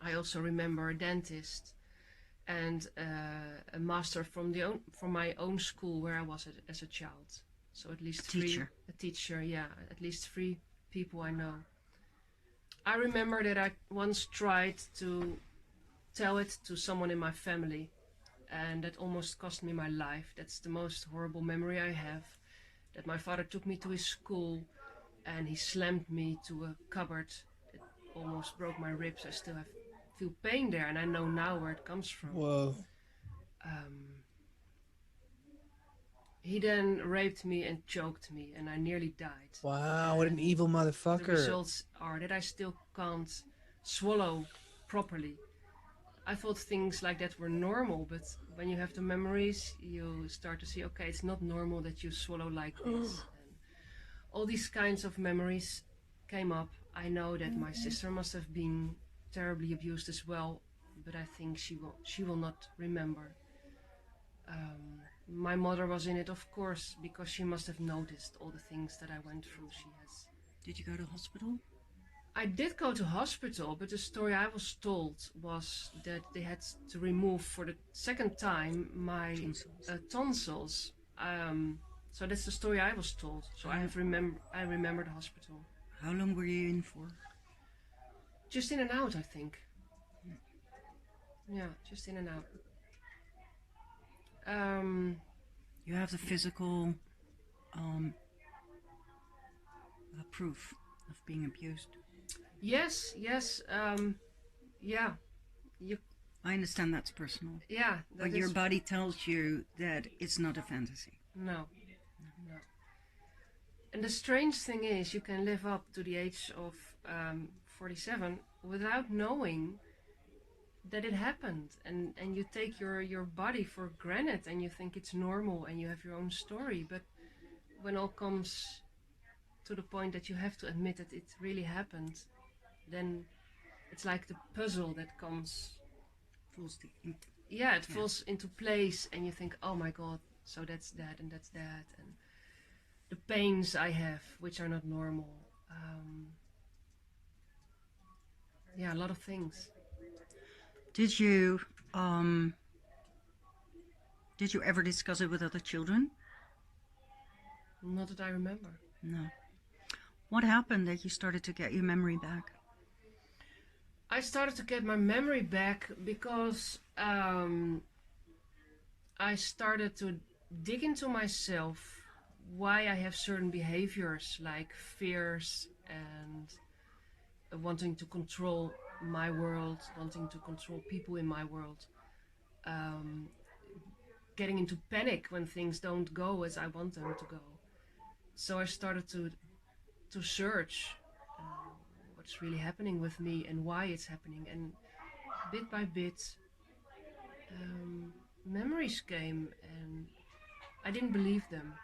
I also remember a dentist and a master from my own school where I was as a child. So at least a teacher, yeah, at least 3 people I know. I remember that I once tried to tell it to someone in my family, and that almost cost me my life. That's the most horrible memory I have, that my father took me to his school and he slammed me to a cupboard. It almost broke my ribs. I still feel pain there, and I know now where it comes from. Whoa. He then raped me and choked me, and I nearly died. Wow, what an evil motherfucker. The results are that I still can't swallow properly. I thought things like that were normal, but when you have the memories, you start to see, okay, it's not normal that you swallow like this. And all these kinds of memories came up. I know that my sister must have been terribly abused as well, but I think she will not remember. My mother was in it, of course, because she must have noticed all the things that I went through. She has. Did you go to hospital? I did go to hospital, but the story I was told was that they had to remove for the second time my tonsils. So that's the story I was told. So I remember the hospital. How long were you in for? Just in and out, I think. Yeah, just in and out. You have the physical proof of being abused. Yes. Yeah. I understand that's personal. Yeah. But your body tells you that it's not a fantasy. No. And the strange thing is, you can live up to the age of 47 without knowing that it happened, and you take your body for granted, and you think it's normal, and you have your own story. But when all comes to the point that you have to admit that it really happened, then it's like the puzzle that comes. Falls into place, and you think, oh my god, so that's that and that's that. And the pains I have, which are not normal. Yeah, a lot of things. Did you ever discuss it with other children? Not that I remember. No. What happened that you started to get your memory back? I started to get my memory back because I started to dig into myself why I have certain behaviors like fears and wanting to control my world, wanting to control people in my world, um, getting into panic when things don't go as I want them to go. So I started to search what's really happening with me and why it's happening, and bit by bit, memories came, and I didn't believe them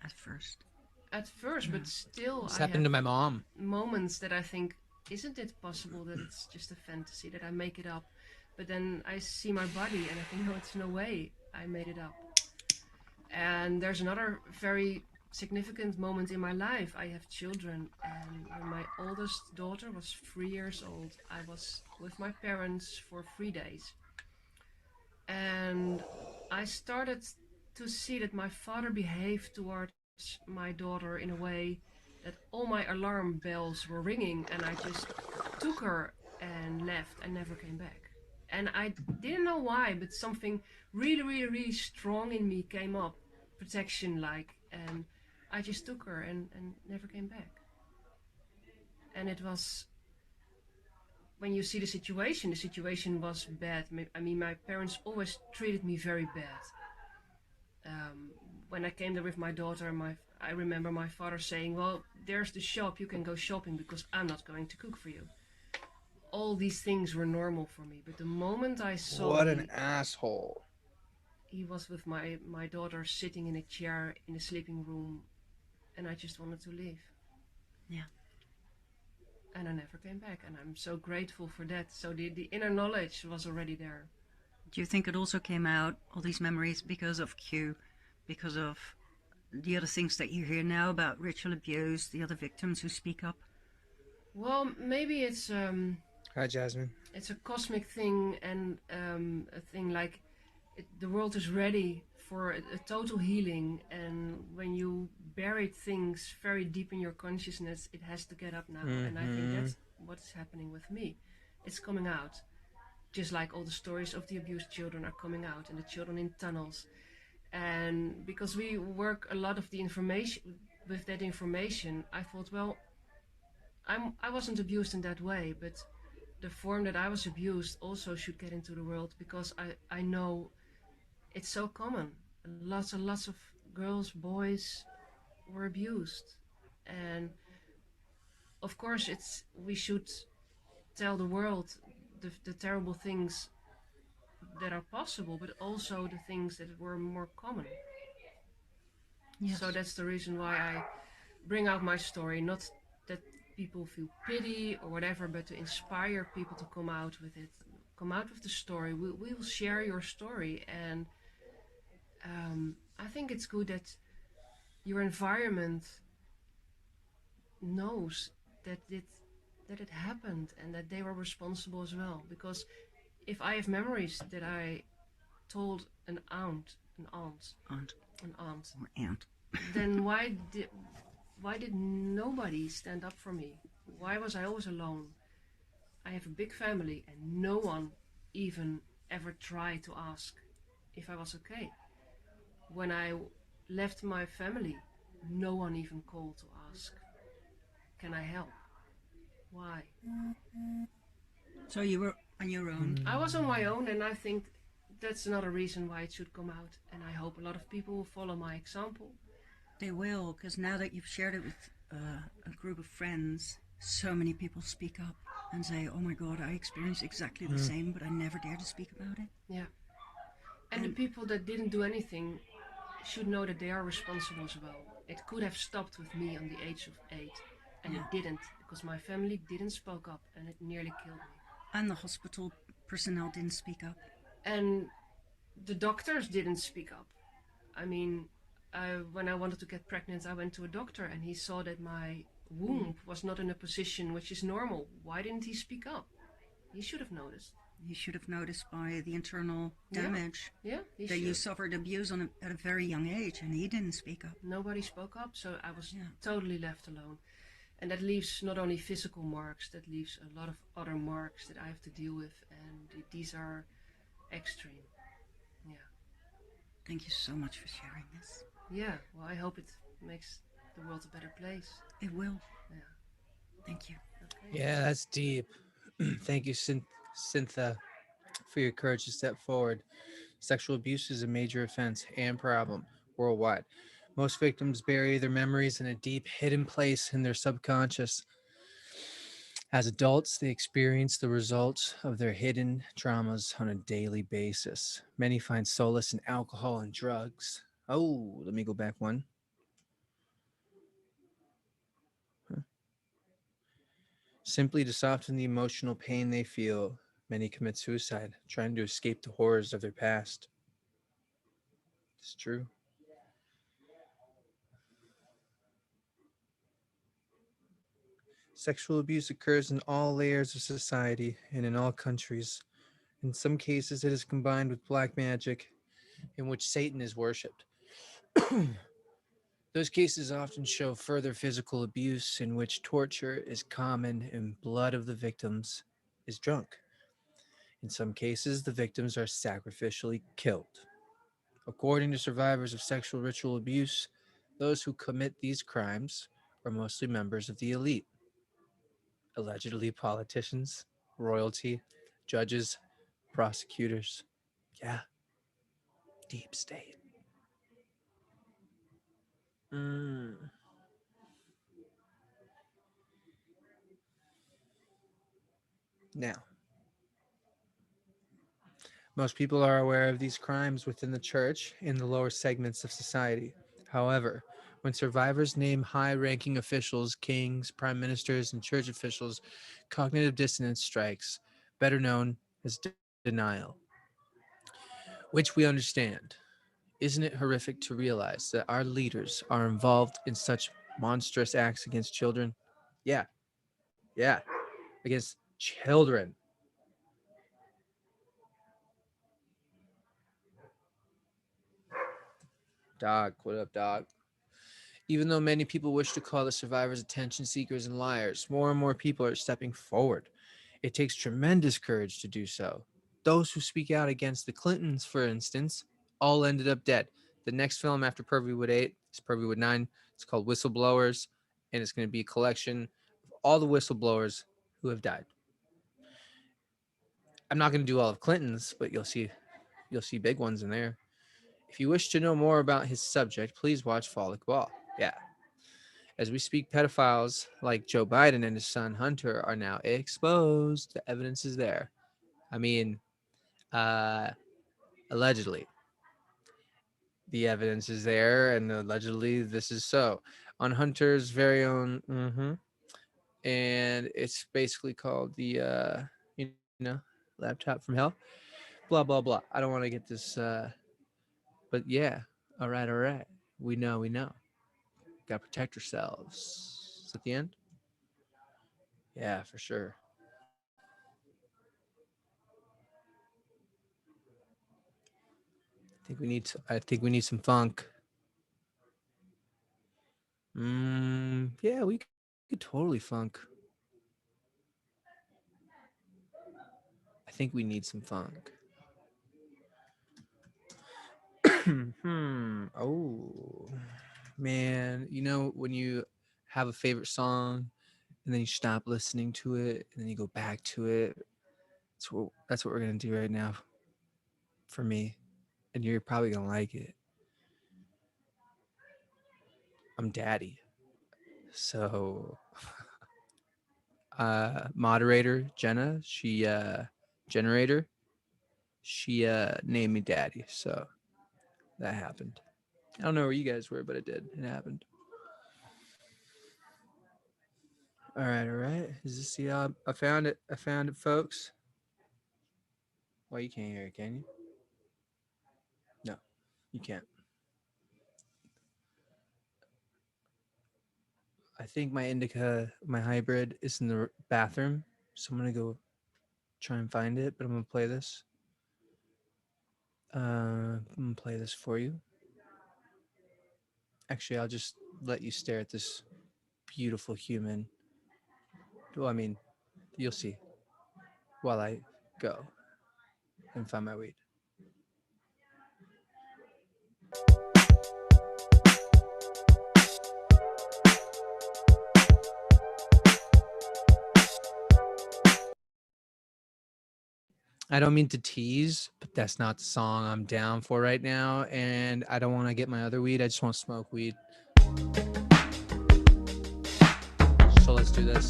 At first. at first, but still This I happened have to my mom. moments that I think, isn't it possible that it's just a fantasy, that I make it up? But then I see my body and I think, no, it's no way I made it up. And there's another very significant moment in my life. I have children, and when my oldest daughter was 3 years old, I was with my parents for 3 days. And I started to see that my father behaved towards my daughter in a way that all my alarm bells were ringing, and I just took her and left and never came back. And I didn't know why, but something really, really, really strong in me came up, protection like, and I just took her and never came back. And it was, when you see the situation was bad. I mean, my parents always treated me very bad. When I came there with my daughter, I remember my father saying, well, there's the shop, you can go shopping because I'm not going to cook for you. All these things were normal for me, but the moment I saw What an asshole. he was with my daughter sitting in a chair in the sleeping room, and I just wanted to leave. Yeah. And I never came back, and I'm so grateful for that. So the inner knowledge was already there. Do you think it also came out, all these memories, because of Q, because of the other things that you hear now about ritual abuse, the other victims who speak up? Well, maybe it's Hi, Jasmine. it's a cosmic thing, and a thing like the world is ready for a total healing, and when you buried things very deep in your consciousness, it has to get up now. And I think that's what's happening with me. It's coming out, just like all the stories of the abused children are coming out, and the children in tunnels. And because we work a lot of the information with that information, I thought, well, I wasn't abused in that way, but the form that I was abused also should get into the world, because I know it's so common. Lots and lots of girls, boys were abused. And of course we should tell the world the terrible things that are possible, but also the things that were more common. Yes. So that's the reason why I bring out my story, not that people feel pity or whatever, but to inspire people to come out with it, come out with the story. We will share your story, and I think it's good that your environment knows that it happened and that they were responsible as well. Because if I have memories that I told an aunt, Aunt or aunt. then why did nobody stand up for me? Why was I always alone? I have a big family, and no one even ever tried to ask if I was okay. When I left my family, no one even called to ask, can I help? Why? So you were on your own. I was on my own, and I think that's another reason why it should come out. And I hope a lot of people will follow my example. They will, because now that you've shared it with a group of friends, so many people speak up and say, oh my God, I experienced exactly the same, but I never dare to speak about it. Yeah. And the people that didn't do anything should know that they are responsible as well. It could have stopped with me on the age of 8, and it didn't, because my family didn't speak up, and it nearly killed me. And the hospital personnel didn't speak up. And the doctors didn't speak up. I mean, when I wanted to get pregnant, I went to a doctor and he saw that my womb was not in a position which is normal. Why didn't he speak up? He should have noticed. You should have noticed by the internal Yeah. damage Yeah, he that you should. suffered abuse at a very young age, and he didn't speak up. Nobody spoke up, so I was Yeah. totally left alone. And that leaves not only physical marks, that leaves a lot of other marks that I have to deal with, and these are extreme. Yeah. Thank you so much for sharing this. Yeah, well, I hope it makes the world a better place. It will. Yeah. Thank you. Okay. Yeah, that's deep. Thank you, Cynthia, for your courage to step forward. Sexual abuse is a major offense and problem worldwide. Most victims bury their memories in a deep, hidden place in their subconscious. As adults, they experience the results of their hidden traumas on a daily basis. Many find solace in alcohol and drugs. Oh, let me go back one. Huh. Simply to soften the emotional pain they feel, many commit suicide, trying to escape the horrors of their past. It's true. Sexual abuse occurs in all layers of society and in all countries. In some cases, it is combined with black magic, in which Satan is worshipped. Those cases often show further physical abuse, in which torture is common and blood of the victims is drunk. In some cases, the victims are sacrificially killed. According to survivors of sexual ritual abuse, those who commit these crimes are mostly members of the elite, allegedly politicians, royalty, judges, prosecutors. Yeah, deep state. Mm. Now, most people are aware of these crimes within the church in the lower segments of society. However, when survivors name high ranking officials, kings, prime ministers, and church officials, cognitive dissonance strikes, better known as denial, which we understand. Isn't it horrific to realize that our leaders are involved in such monstrous acts against children? Yeah, yeah, against children. Dog, what up, dog? Even though many people wish to call the survivors attention seekers and liars, more and more people are stepping forward. It takes tremendous courage to do so. Those who speak out against the Clintons, for instance, all ended up dead. The next film after Purvywood 8 is Purvywood 9. It's called Whistleblowers, and it's going to be a collection of all the whistleblowers who have died. I'm not going to do all of Clinton's, but you'll see big ones in there. If you wish to know more about his subject, please watch Frolic Ball. Yeah. As we speak, pedophiles like Joe Biden and his son Hunter are now exposed. The evidence is there. I mean, uh, allegedly, the evidence is there, and allegedly, this is so. On Hunter's very own, and it's basically called the, you know, laptop from hell. Blah blah blah. I don't want to get this, but yeah. All right, all right. We know, we know. Got to protect ourselves. Is that the end? Yeah, for sure. I think we need some funk. Yeah, we could totally funk. I think we need some funk. Oh, man. You know when you have a favorite song and then you stop listening to it and then you go back to it. That's what we're gonna do right now for me, and you're probably gonna like it. I'm daddy, so moderator Jenna, she generator, she named me daddy, so that happened. I don't know where you guys were, but it did. It happened. All right, all right. Is this the? I found it. I found it, folks. Well, you can't hear it, can you? No, you can't. I think my indica, my hybrid, is in the bathroom. So I'm gonna go try and find it. But I'm gonna play this. I'm gonna play this for you. Actually, I'll just let you stare at this beautiful human. Well, I mean, you'll see while I go and find my weed. I don't mean to tease, but that's not the song I'm down for right now. And I don't want to get my other weed. I just want to smoke weed. So let's do this.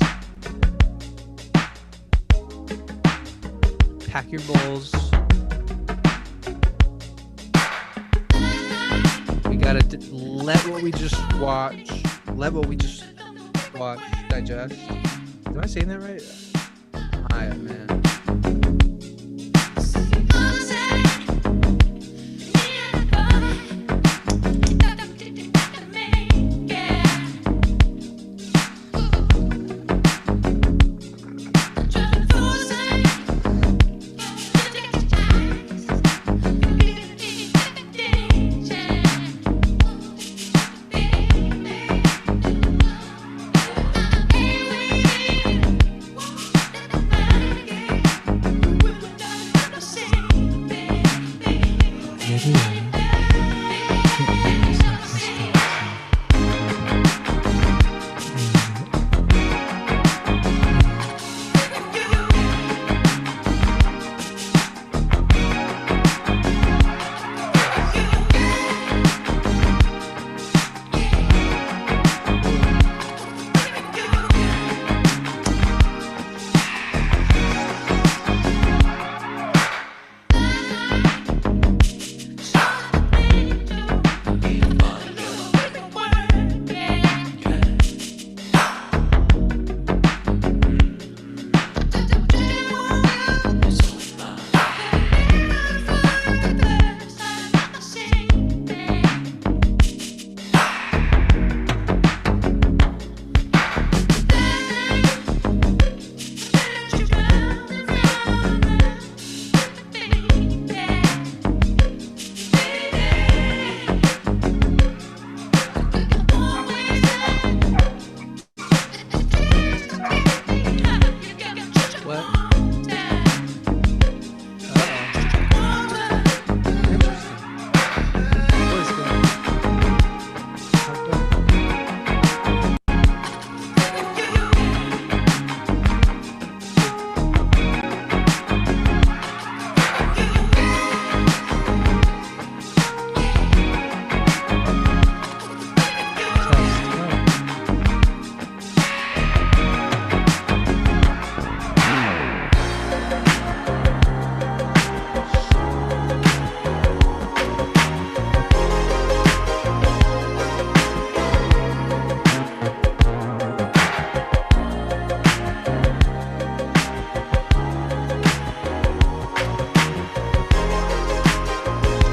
Pack your bowls. We gotta let what we just watch. Let what we just watch digest. Am I saying that right? Hi, man.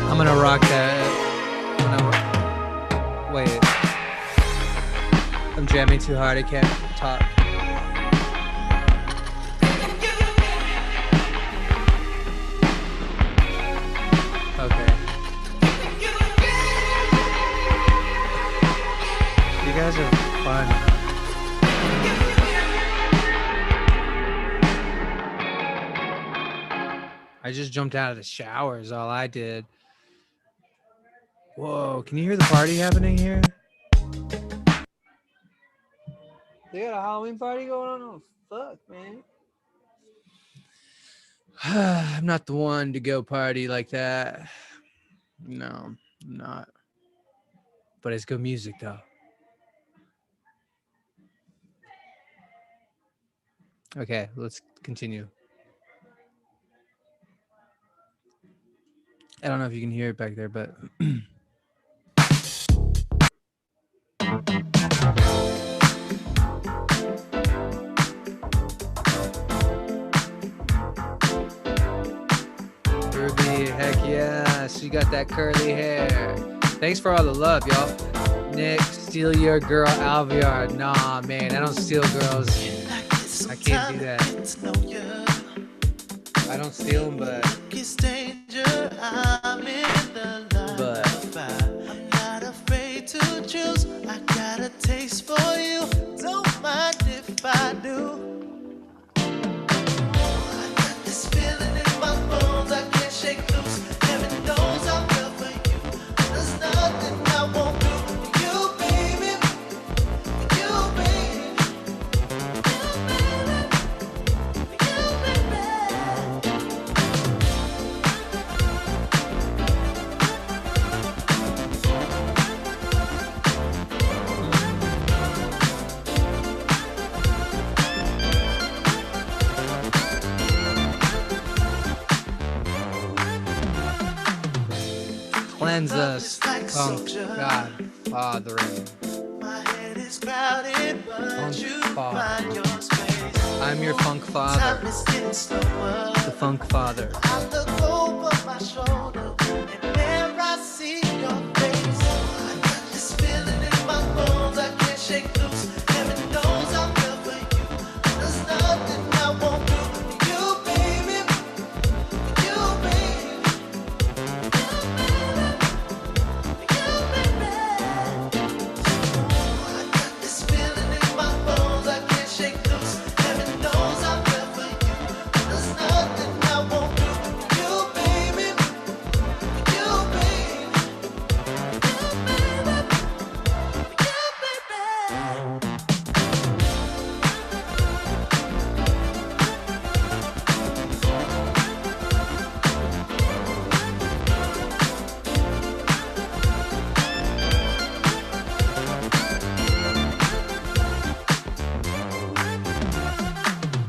I'm gonna rock that. Wait. I'm jamming too hard. I can't talk. Okay. You guys are fun. I just jumped out of the shower is all I did. Whoa, can you hear the party happening here? They got a Halloween party going on? Oh, fuck, man. I'm not the one to go party like that. No, I'm not. But it's good music, though. Okay, let's continue. I don't know if you can hear it back there, but... Ruby, heck yeah, she got that curly hair. Thanks for all the love, y'all. Nick, steal your girl Alviar. Nah, man, I don't steal girls. I can't do that. I don't steal them, but I'm not afraid to choose. I got a taste for you. Don't mind if I do. I got this feeling in my bones. I can't shake loose. Heaven knows I'm good for you. There's nothing I won't do for you, baby. For you, baby. cleanse us from God, Fathering. My head is crowded, but you find your space. I'm your funk father, Time is getting slower. the funk father. I look over my shoulder, and there I see your face. I got this feeling in my bones, I can't shake loose. Heaven knows I'm good for you. There's nothing I won't do for you, baby. For you, baby. I got this feeling in my bones, I can't shake loose. Heaven knows I'm good for you. There's nothing I won't do for you, baby. For you, baby.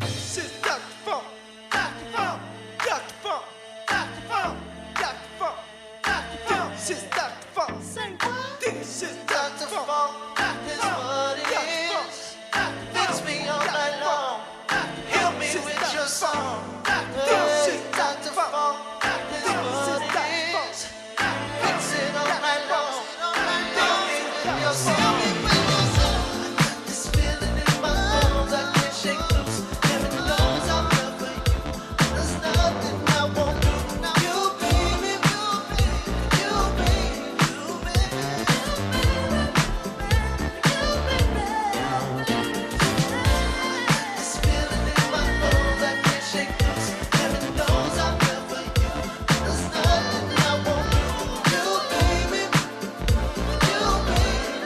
This is Dr. Funk, Dr. Funk, Dr. Funk, Dr. Funk, Dr. Funk, Dr. Funk. This is Dr. Funk. Say what? This is Dr. Funk. That is what it is. Fix me all night long. Help me with your song. This is Dr. Funk. That is what it is. Fix it all night long. Help me with your song. I got this feeling in my bones. I can't shake loose. Heaven knows I'm good for you. There's nothing I won't do for you, baby. You, baby. You, baby. This feeling in my bones, I can't shake loose. Heaven knows I'm good for you. There's nothing I won't do for you, baby. You, baby.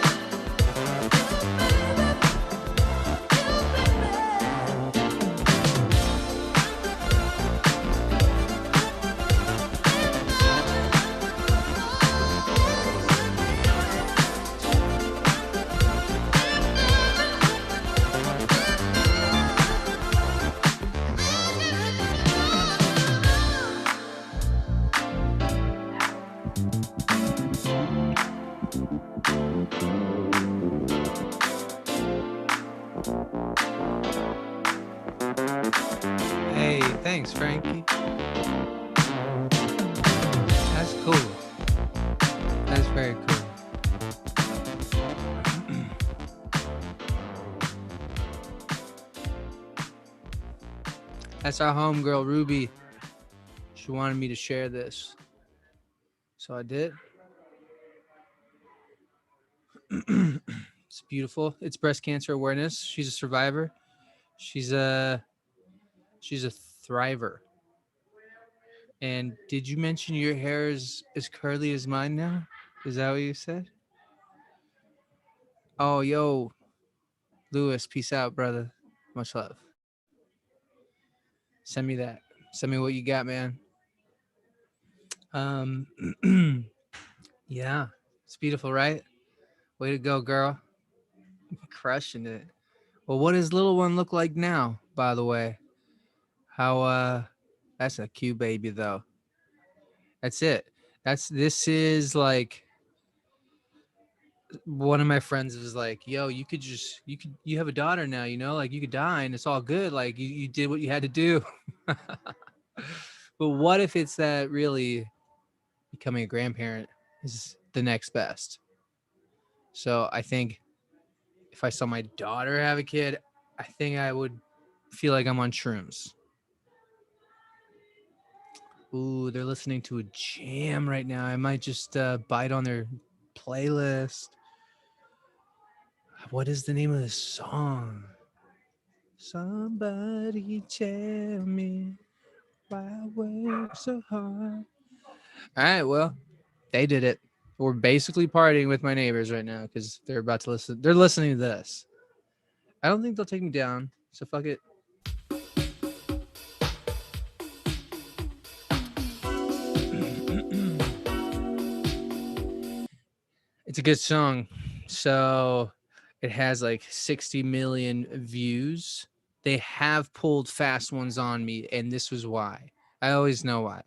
Hey, thanks, Frankie. That's cool. That's very cool. That's our homegirl, Ruby. She wanted me to share this. So I did. It's beautiful. It's breast cancer awareness. She's a survivor. She's a thriver. And did you mention your hair is as curly as mine now? Is that what you said? Oh, yo, Lewis, peace out, brother. Much love. Send me that. Send me what you got, man. Um, yeah, it's beautiful, right? Way to go, girl. Crushing it. Well, what does little one look like now, by the way? How, that's a cute baby, though. That's it. This is like, one of my friends was like, yo, you have a daughter now, like you could die and it's all good. Like you did what you had to do. But what if it's that really becoming a grandparent is the next best? So I think if I saw my daughter have a kid, I think I would feel like I'm on shrooms. Ooh, they're listening to a jam right now. I might just bite on their playlist. What is the name of this song? Somebody tell me why I work so hard. All right, well, they did it. We're basically partying with my neighbors right now because they're about to listen. They're listening to this. I don't think they'll take me down, so fuck it. It's a good song. So it has like 60 million views. They have pulled fast ones on me, and this was why. I always know why.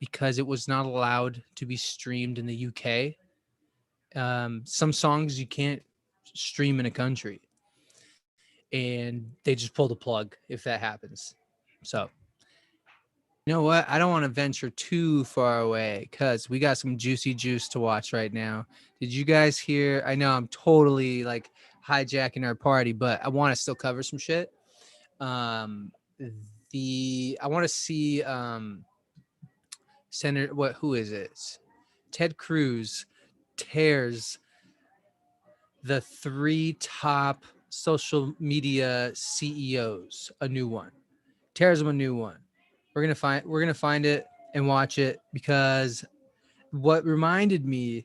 Because it was not allowed to be streamed in the UK. Some songs you can't stream in a country, and they just pull the plug if that happens. So, you know what? I don't want to venture too far away because we got some juicy juice to watch right now. Did you guys hear? I know I'm totally like hijacking our party, but I want to still cover some shit. Um, I want to see Senator. Who is it? Ted Cruz tears the 3 top social media CEOs a new one. Tears them a new one. We're gonna find it and watch it because what reminded me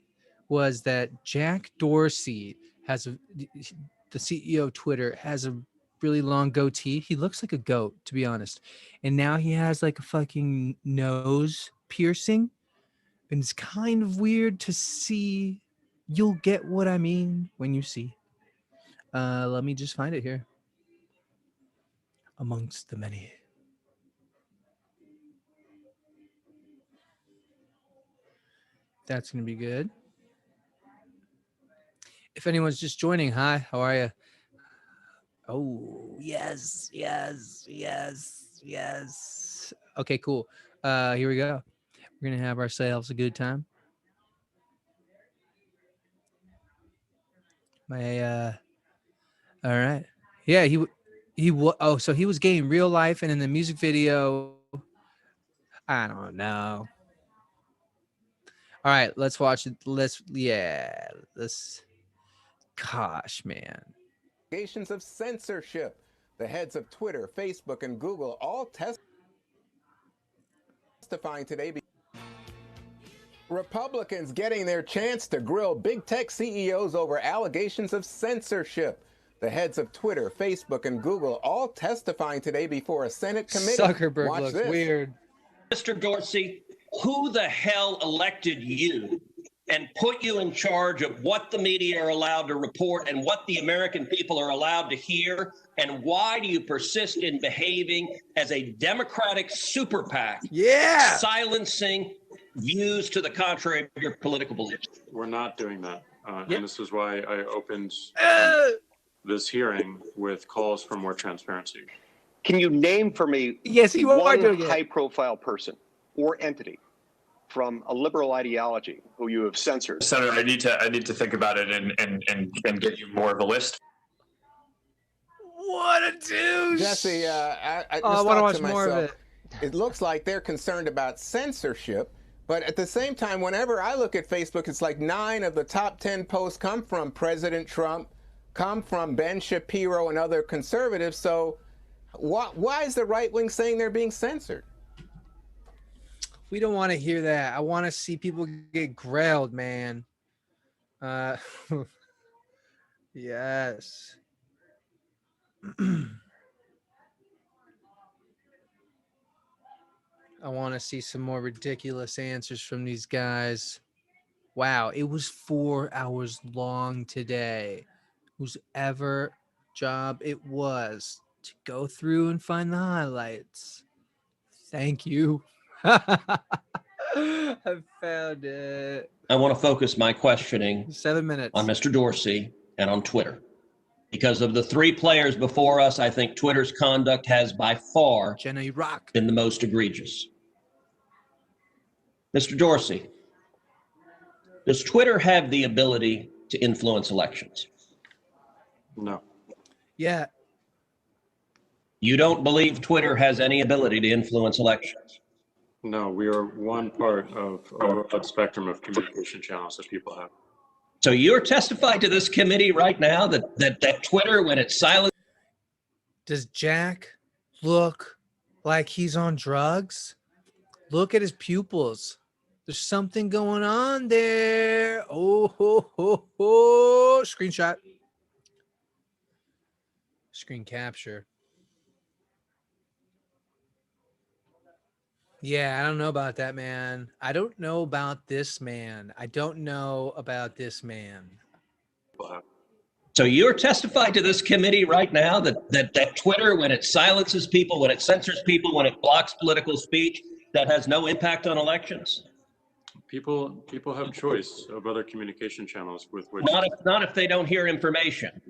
was that Jack Dorsey the CEO of Twitter has a really long goatee. He looks like a goat, to be honest. And now he has like a fucking nose piercing. And it's kind of weird to see. You'll get what I mean when you see. Let me just find it here. Amongst the many. That's going to be good. If anyone's just joining, hi, how are you? Oh, yes. Okay, cool. Here we go. We're going to have ourselves a good time. All right. Yeah, so he was gay in real life, and in the music video, I don't know. All right, let's watch it. Gosh, man. Allegations of censorship. The heads of Twitter, Facebook, and Google all testifying today. Republicans getting their chance to grill big tech CEOs over allegations of censorship. The heads of Twitter, Facebook, and Google all testifying today before a Senate committee. Zuckerberg Watch looks this. weird. Mr. Dorsey, who the hell elected you and put you in charge of what the media are allowed to report and what the American people are allowed to hear? And why do you persist in behaving as a Democratic super PAC, silencing views to the contrary of your political beliefs? We're not doing that. And this is why I opened this hearing with calls for more transparency. Can you name for me one high-profile person or entity from a liberal ideology who you have censored? Senator, I need to think about it and get you more of a list. What a douche! Jesse, I want to watch myself, more of it. It looks like they're concerned about censorship, but at the same time, whenever I look at Facebook, it's like 9 of the top 10 posts come from President Trump, come from Ben Shapiro and other conservatives. So why is the right wing saying they're being censored? We don't want to hear that. I want to see people get grilled, man. Yes. I want to see some more ridiculous answers from these guys. Wow, it was 4 hours long today. Whoever job it was to go through and find the highlights. Thank you. I found it. I want to focus my questioning 7 minutes on Mr. Dorsey and on Twitter. Because of the 3 players before us, I think Twitter's conduct has by far been the most egregious. Mr. Dorsey, does Twitter have the ability to influence elections? No. Yeah. You don't believe Twitter has any ability to influence elections? No, we are one part of a broad spectrum of communication channels that people have. So you're testifying to this committee right now that Twitter, when it's silent. Does Jack look like he's on drugs? Look at his pupils. There's something going on there. Oh, ho, ho, ho. Screenshot. Screen capture. Yeah, I don't know about that, man. I don't know about this man. I don't know about this man. So you're testifying to this committee right now that Twitter, when it silences people, when it censors people, when it blocks political speech, that has no impact on elections? People have choice of other communication channels with which. Not if they don't hear information.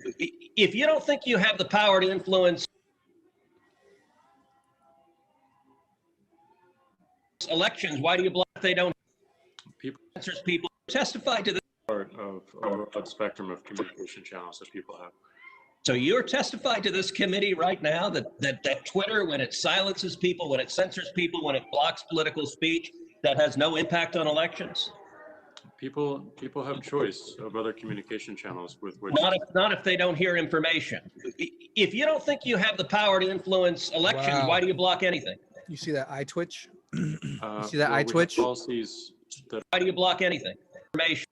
If you don't think you have the power to influence elections, why do you block if they don't? People censors people. Testify to the part of a broad spectrum of communication channels that people have. So you're testifying to this committee right now that Twitter, when it silences people, when it censors people, when it blocks political speech, that has no impact on elections? People have choice of other communication channels with which. Not if they don't hear information. If you don't think you have the power to influence elections, Wow. why do you block anything? You see that eye twitch? You see that eye twitch? Policies that. Why do you block anything? Information.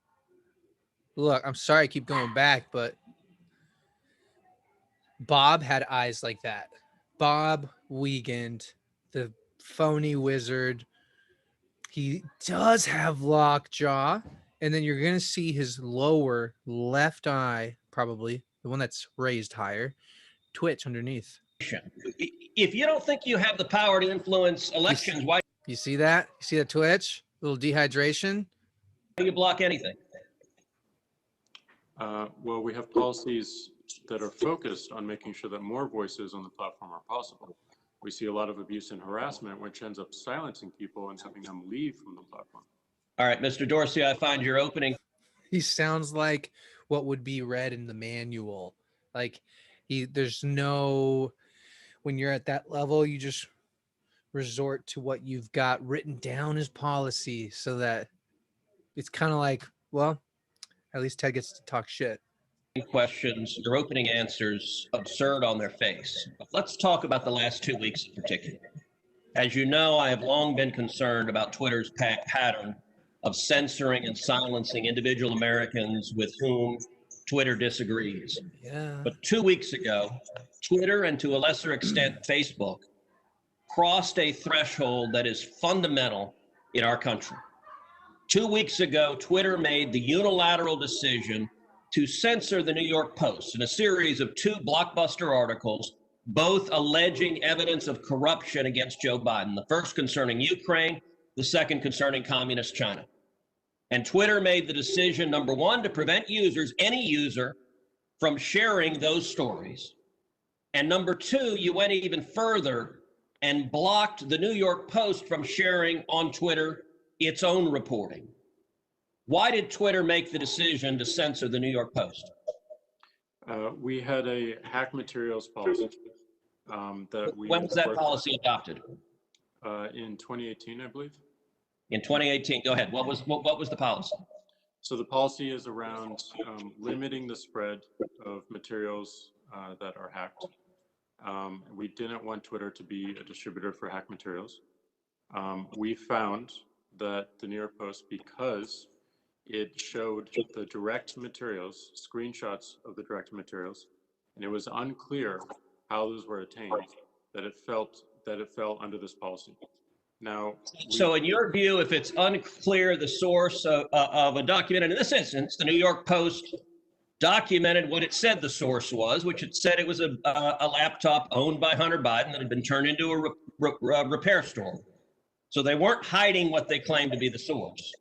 Look, I'm sorry I keep going back, but Bob had eyes like that. Bob Wiegand, the phony wizard, he does have lockjaw. And then you're going to see his lower left eye, probably, the one that's raised higher, twitch underneath. If you don't think you have the power to influence elections, why You see that? You see that twitch? A little dehydration? do you block anything? Well, we have policies that are focused on making sure that more voices on the platform are possible. We see a lot of abuse and harassment, which ends up silencing people and having them leave from the platform. All right, Mr. Dorsey, I find your opening. He sounds like what would be read in the manual. Like there's no, when you're at that level, you just resort to what you've got written down as policy, so that it's kind of like, well, at least Ted gets to talk shit. Questions, your opening answers, absurd on their face. But let's talk about the last 2 weeks in particular. As you know, I have long been concerned about Twitter's pattern of censoring and silencing individual Americans with whom Twitter disagrees. Yeah. But 2 weeks ago, Twitter, and to a lesser extent Facebook, crossed a threshold that is fundamental in our country. 2 weeks ago, Twitter made the unilateral decision to censor the New York Post in a series of 2 blockbuster articles, both alleging evidence of corruption against Joe Biden. The first concerning Ukraine, the second concerning communist China. And Twitter made the decision, number one, to prevent users, any user, from sharing those stories. And number two, you went even further and blocked the New York Post from sharing on Twitter its own reporting. Why did Twitter make the decision to censor the New York Post? We had a hack materials policy that we. When was that policy adopted? In 2018, I believe. In 2018, go ahead. What was the policy? So the policy is around limiting the spread of materials that are hacked. We didn't want Twitter to be a distributor for hack materials. We found that the New York Post, because it showed the direct materials, screenshots of the direct materials, and it was unclear how those were attained, that it fell under this policy. Now, so in your view, if it's unclear the source of a document, and in this instance, the New York Post documented what it said the source was, which it said it was a laptop owned by Hunter Biden that had been turned into a repair store. So they weren't hiding what they claimed to be the source.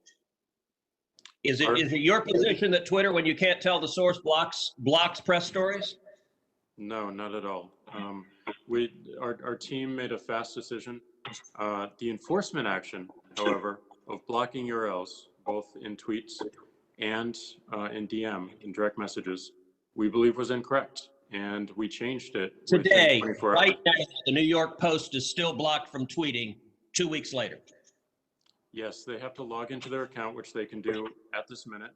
Is it your position that Twitter, when you can't tell the source, blocks press stories? No, not at all. Our team made a fast decision. The enforcement action, however, of blocking URLs, both in tweets and in DM, in direct messages, we believe was incorrect. And we changed it within Today, 24 right hours. now, the New York Post is still blocked from tweeting 2 weeks later. Yes, they have to log into their account, which they can do at this minute,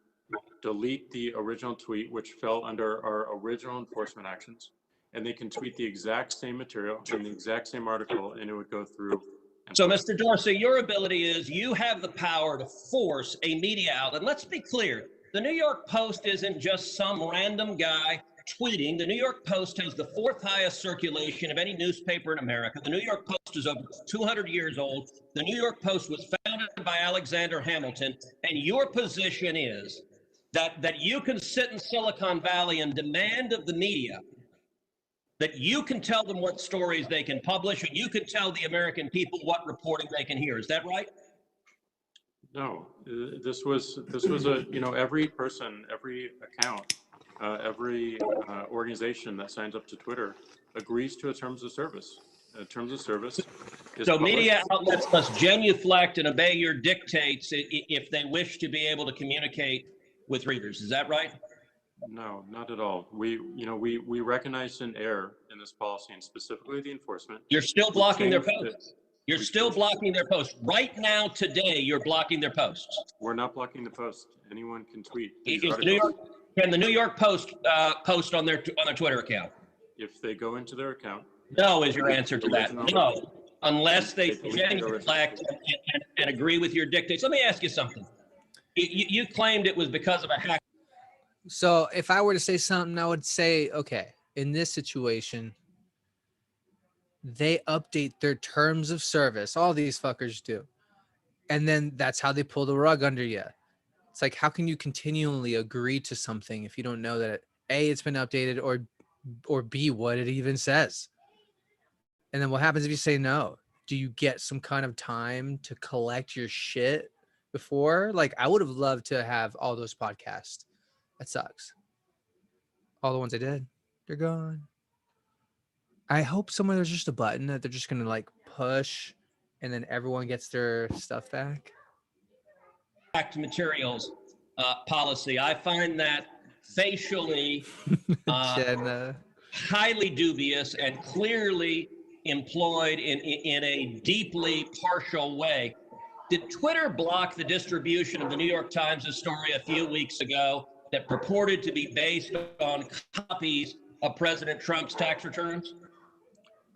delete the original tweet, which fell under our original enforcement actions, and they can tweet the exact same material in the exact same article, and it would go through. So, Mr. Dorsey, your ability is you have the power to force a media outlet. Let's be clear. The New York Post isn't just some random guy tweeting. The New York Post has the 4th highest circulation of any newspaper in America. The New York Post is over 200 years old. The New York Post was founded by Alexander Hamilton. And your position is that you can sit in Silicon Valley and demand of the media that you can tell them what stories they can publish, and you can tell the American people what reporting they can hear. Is that right? No, this was a, every person, every account, every organization that signs up to Twitter agrees to a terms of service. Terms of service is So published. media outlets must genuflect and obey your dictates if they wish to be able to communicate with readers. Is that right? No, not at all. We recognized an error in this policy, and specifically the enforcement. You're still blocking their changed it. posts. You're still blocking their posts. Right now, today, you're blocking their posts. We're not blocking the post. Anyone can tweet Is these the New articles. York, can the New York Post post on their Twitter account? If they go into their account. No is your answer to that. No, unless they They genuflect and agree with your dictates. Let me ask you something. You claimed it was because of a hack. So if I were to say something, I would say, okay, in this situation, they update their terms of service. All these fuckers do. And then that's how they pull the rug under you. It's like, how can you continually agree to something if you don't know that A, it's been updated, or B, what it even says? And then what happens if you say no? Do you get some kind of time to collect your shit before? Like, I would have loved to have all those podcasts. That sucks. All the ones I did, they're gone. I hope somewhere there's just a button that they're just gonna like push, and then everyone gets their stuff back. Hacked materials policy. I find that facially highly dubious and clearly employed in a deeply partial way. Did Twitter block the distribution of the New York Times' story a few weeks ago that purported to be based on copies of President Trump's tax returns?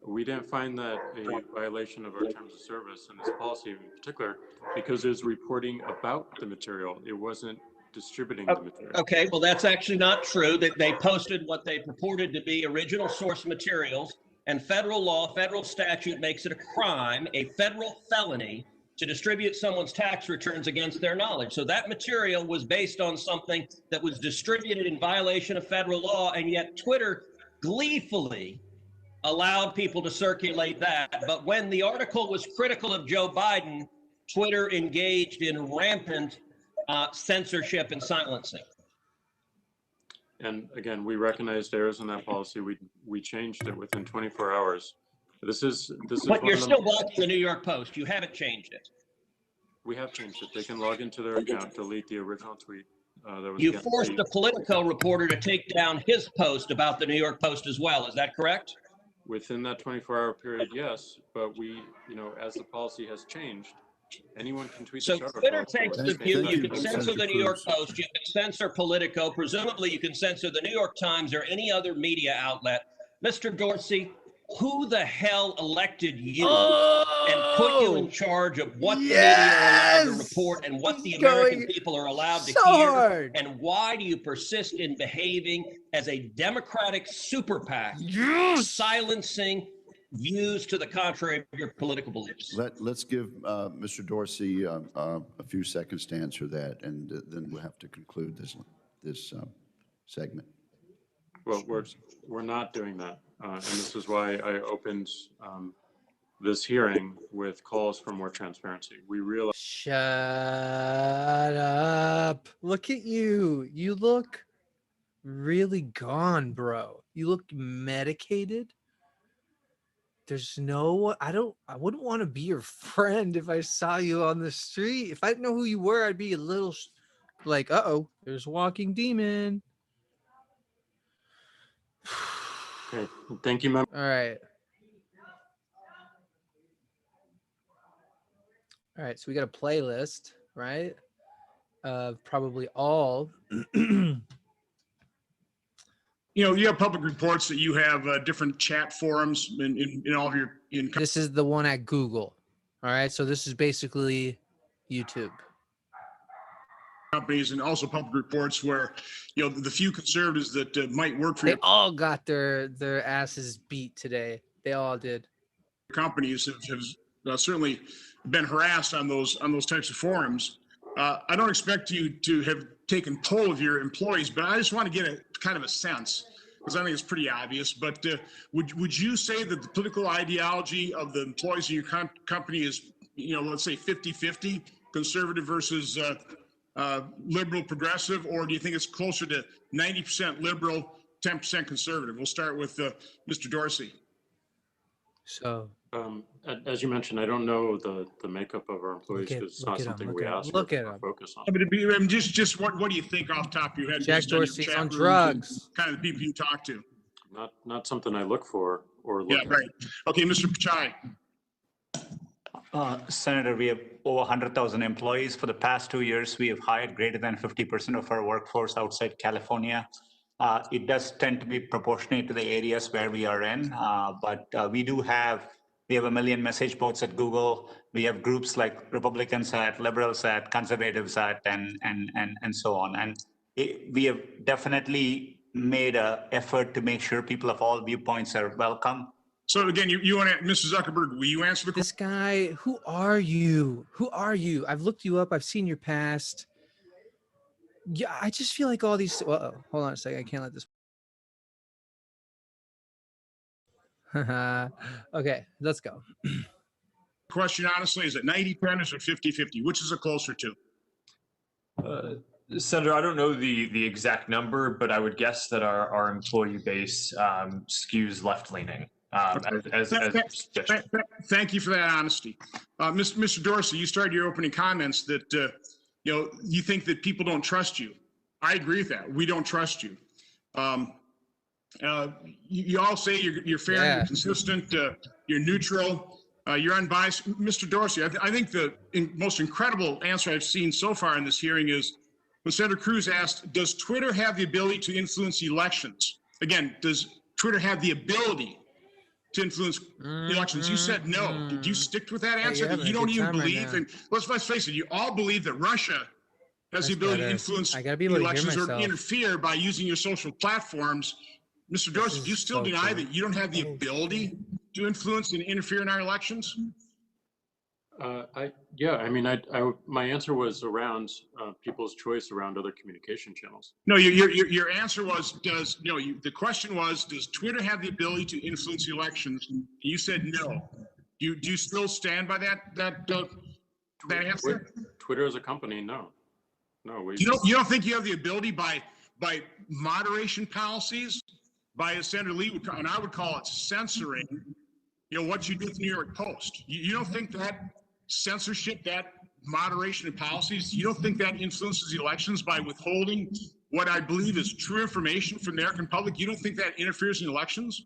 We didn't find that a violation of our terms of service and this policy in particular, because it was reporting about the material. It wasn't distributing the material. Okay, well, that's actually not true. That they posted what they purported to be original source materials, and federal law, federal statute makes it a crime, a federal felony, to distribute someone's tax returns against their knowledge. So that material was based on something that was distributed in violation of federal law, and yet Twitter gleefully allowed people to circulate that. But when the article was critical of Joe Biden, Twitter engaged in rampant censorship and silencing. And again, we recognized errors in that policy. We changed it within 24 hours. This is. But you're still blocking the New York Post. You haven't changed it. We have changed it. They can log into their account, delete the original tweet. You forced a Politico reporter to take down his post about the New York Post as well. Is that correct? Within that 24-hour period, yes. But we, as the policy has changed, anyone can tweet. So this article. Twitter takes the view you can censor the New York Post, you can censor Politico, presumably you can censor the New York Times or any other media outlet. Mr. Dorsey, who the hell elected you and put you in charge of what the media are allowed to report and what the American people are allowed to hear? And why do you persist in behaving as a Democratic super PAC, silencing views to the contrary of your political beliefs? Let's give Mr. Dorsey a few seconds to answer that, and then we'll have to conclude this segment. Well, we're not doing that, and this is why I opened this hearing with calls for more transparency. We realize. Shut up! Look at you. You look really gone, bro. You look medicated. There's no. I wouldn't want to be your friend if I saw you on the street. If I didn't know who you were, I'd be a little like, uh-oh, there's a walking demon. Okay, thank you, member. All right. All right, so we got a playlist, right? Of probably all. You know, you have public reports that you have different chat forums in all of your. This is the one at Google. All right, so this is basically YouTube. Companies and also public reports where, you know, the few conservatives that might work for They your all got their asses beat today. They all did. companies have certainly been harassed on those types of forums. I don't expect you to have taken poll of your employees, but I just want to get a kind of a sense, because I think it's pretty obvious. But would you say that the political ideology of the employees of your company is, you know, let's say 50-50, conservative versus liberal progressive, or do you think it's closer to 90% liberal, 10% conservative? We'll start with Mr. Dorsey. So, as you mentioned, I don't know the makeup of our employees because it's not something we ask or focus on. But I mean, just what do you think off the top of your head? Jack based on your Dorsey's chat on rooms drugs. and kind of the people you talk to. Not something I look for or look Yeah, at. right. Okay, Mr. Pichai. Senator, we have over 100,000 employees. For the past 2 years, we have hired greater than 50% of our workforce outside California. It does tend to be proportionate to the areas where we are in, but we have a million message boards at Google. We have groups like Republicans at, Liberals at, Conservatives at, and so on. And we have definitely made an effort to make sure people of all viewpoints are welcome. So again, you want to, Mr. Zuckerberg, will you answer the question? This guy, who are you? Who are you? I've looked you up. I've seen your past. Yeah, I just feel like all these. Hold on a second. I can't let this. Okay, let's go. Question, honestly, is it 90-10 or is it 50-50? Which is it closer to? Senator, I don't know the exact number, but I would guess that our employee base skews left-leaning. Thank you for that honesty. Mr. Dorsey, you started your opening comments that you know, you think that people don't trust you. I agree with that. We don't trust you. You all say you're fair, you're consistent, you're neutral, you're unbiased. Mr. Dorsey, I think the most incredible answer I've seen so far in this hearing is when Senator Cruz asked, does Twitter have the ability to influence elections? Again, does Twitter have the ability to influence elections? You said no. Did you stick with that answer? That you don't even believe? And let's face it, you all believe that Russia has the ability to influence elections or interfere by using your social platforms. Mr. Dorsey, do you still deny that you don't have the ability to influence and interfere in our elections? Yeah, I mean, my answer was around people's choice around other communication channels. No, your answer was, the question was, does Twitter have the ability to influence the elections? You said no. Do you still stand by that answer? Twitter as a company, no. You don't think you have the ability by moderation policies, by, as Senator Lee would, and I would call it censoring, what you do with the New York Post. You don't think that censorship, that moderation of policies, you don't think that influences the elections by withholding what I believe is true information from the American public? You don't think that interferes in elections?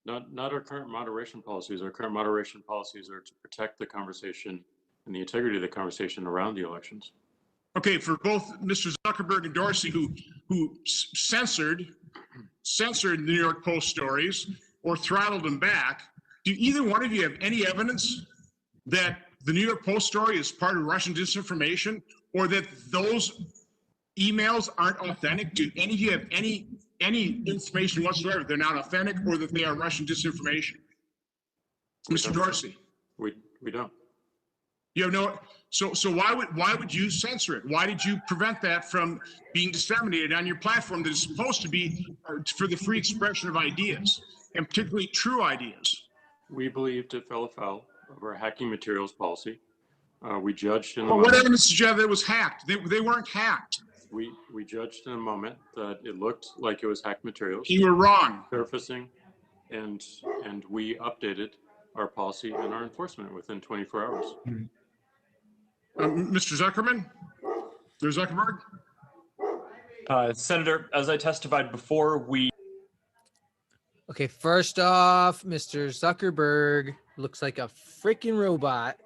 Not our current moderation policies. Our current moderation policies are to protect the conversation and the integrity of the conversation around the elections. Okay, for both Mr. Zuckerberg and Dorsey, who censored the New York Post stories or throttled them back, do either one of you have any evidence that the New York Post story is part of Russian disinformation, or that those emails aren't authentic? Do any of you have any information whatsoever they're not authentic, or that they are Russian disinformation? Mr. Dorsey, we don't. You have no. So why would you censor it? Why did you prevent that from being disseminated on your platform that is supposed to be for the free expression of ideas, and particularly true ideas? We believed it fell afoul of our hacking materials policy. We judged in a Well, moment. what evidence did you have that it was hacked? They weren't hacked. We judged in a moment that it looked like it was hacked materials. You were wrong. Surfacing, and we updated our policy and our enforcement within 24 hours. Mr. Zuckerman? Mr. Zuckerberg? Senator, as I testified before, we Okay, first off, Mr. Zuckerberg looks like a freaking robot.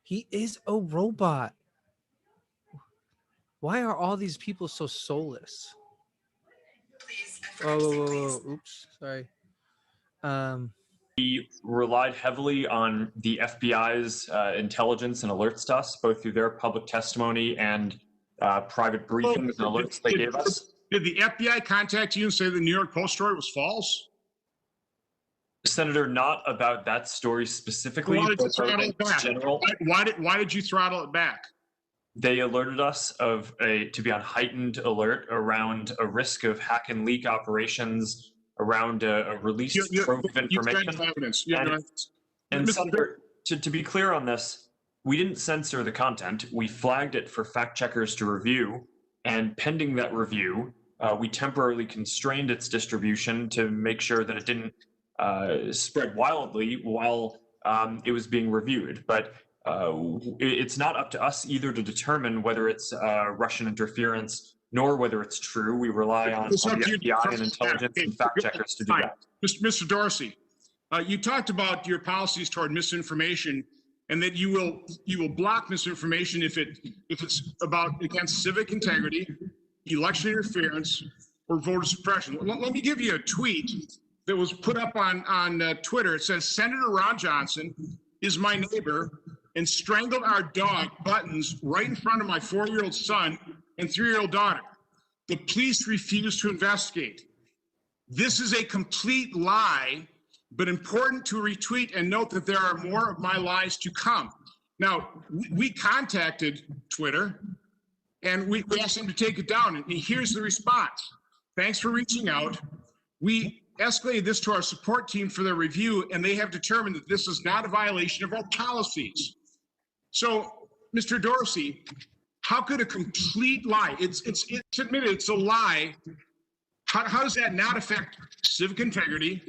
He is a robot. Why are all these people so soulless? Whoa. Oops, sorry. We relied heavily on the FBI's intelligence and alerts to us, both through their public testimony and private briefings and alerts they gave us. Did the FBI contact you and say the New York Post story was false? Senator, not about that story specifically, Why did you but throttle it back? general. Why did you throttle it back? They alerted us to be on heightened alert around a risk of hack and leak operations, around a released trove of information. And Senator, to be clear on this, we didn't censor the content. We flagged it for fact checkers to review, and pending that review, we temporarily constrained its distribution to make sure that it didn't spread wildly while it was being reviewed. But it's not up to us either to determine whether it's Russian interference nor whether it's true. We rely on the FBI and intelligence and fact checkers to do that. Mr. Dorsey, you talked about your policies toward misinformation, and that you will block misinformation if it's about against civic integrity, election interference, or voter suppression. Let me give you a tweet that was put up on Twitter. It says, Senator Ron Johnson is my neighbor and strangled our dog, Buttons, right in front of my 4-year-old son and 3-year-old daughter. The police refuse to investigate. This is a complete lie, but important to retweet and note that there are more of my lies to come. Now, we contacted Twitter and we asked them to take it down, and here's the response. Thanks for reaching out. We escalated this to our support team for their review, and they have determined that this is not a violation of our policies. So, Mr. Dorsey, how could a complete lie, it's admitted it's a lie, how does that not affect civic integrity?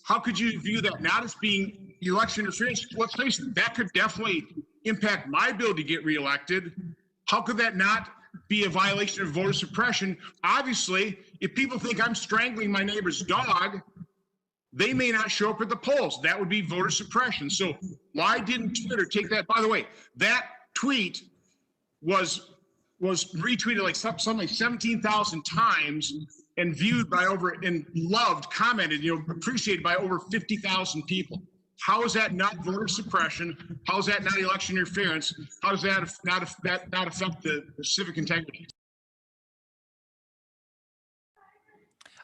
How could you view that not as being election interference? Let's face it, that could definitely impact my ability to get reelected. How could that not be a violation of voter suppression? Obviously, if people think I'm strangling my neighbor's dog, they may not show up at the polls. That would be voter suppression. So why didn't Twitter take that? By the way, that tweet was retweeted like something like 17,000 times and viewed by and loved, commented, appreciated by over 50,000 people. How is that not voter suppression? How is that not election interference? How does that not affect the civic integrity?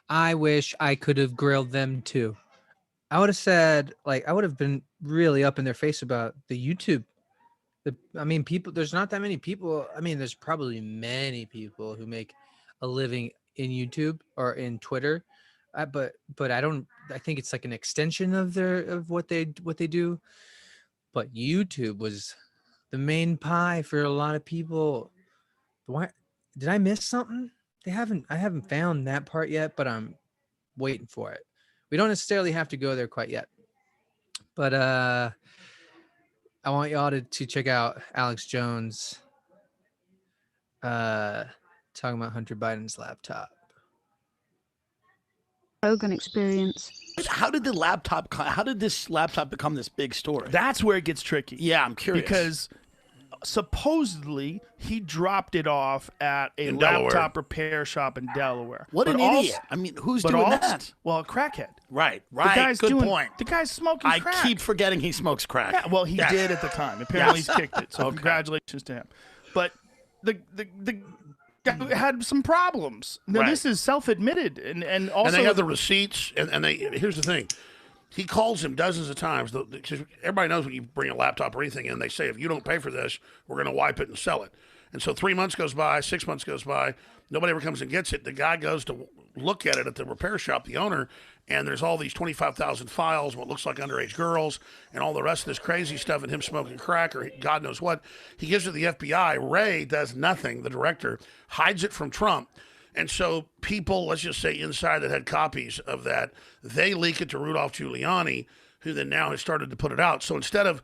I wish I could have grilled them too. I would have said, I would have been really up in their face about the YouTube. People, there's not that many people. There's probably many people who make a living in YouTube or in Twitter. But I think it's like an extension of what they do. But YouTube was the main pie for a lot of people. Why did I miss something? I haven't found that part yet, but I'm waiting for it. We don't necessarily have to go there quite yet. But I want y'all to check out Alex Jones talking about Hunter Biden's laptop. Rogan experience. How did this laptop become this big story? That's where it gets tricky. Yeah, I'm curious. Because supposedly he dropped it off at a laptop repair shop in Delaware. What an idiot. Who's doing that? Well, a crackhead. Right. Good point. The guy's smoking crack. I keep forgetting he smokes crack. Yeah, well, he did at the time. Apparently he's kicked it. So congratulations to him. But the guy had some problems. Now, this is self-admitted. And also... And they have the receipts. And here's the thing. He calls him dozens of times. Because everybody knows when you bring a laptop or anything in, they say, if you don't pay for this, we're going to wipe it and sell it. And so 3 months goes by, 6 months goes by. Nobody ever comes and gets it. The guy goes to look at it at the repair shop, the owner, and there's all these 25,000 files, what looks like underage girls, and all the rest of this crazy stuff, and him smoking crack or God knows what. He gives it to the FBI. Ray does nothing, the director, hides it from Trump. And so people, let's just say inside that had copies of that, they leak it to Rudolph Giuliani, who then now has started to put it out. So instead of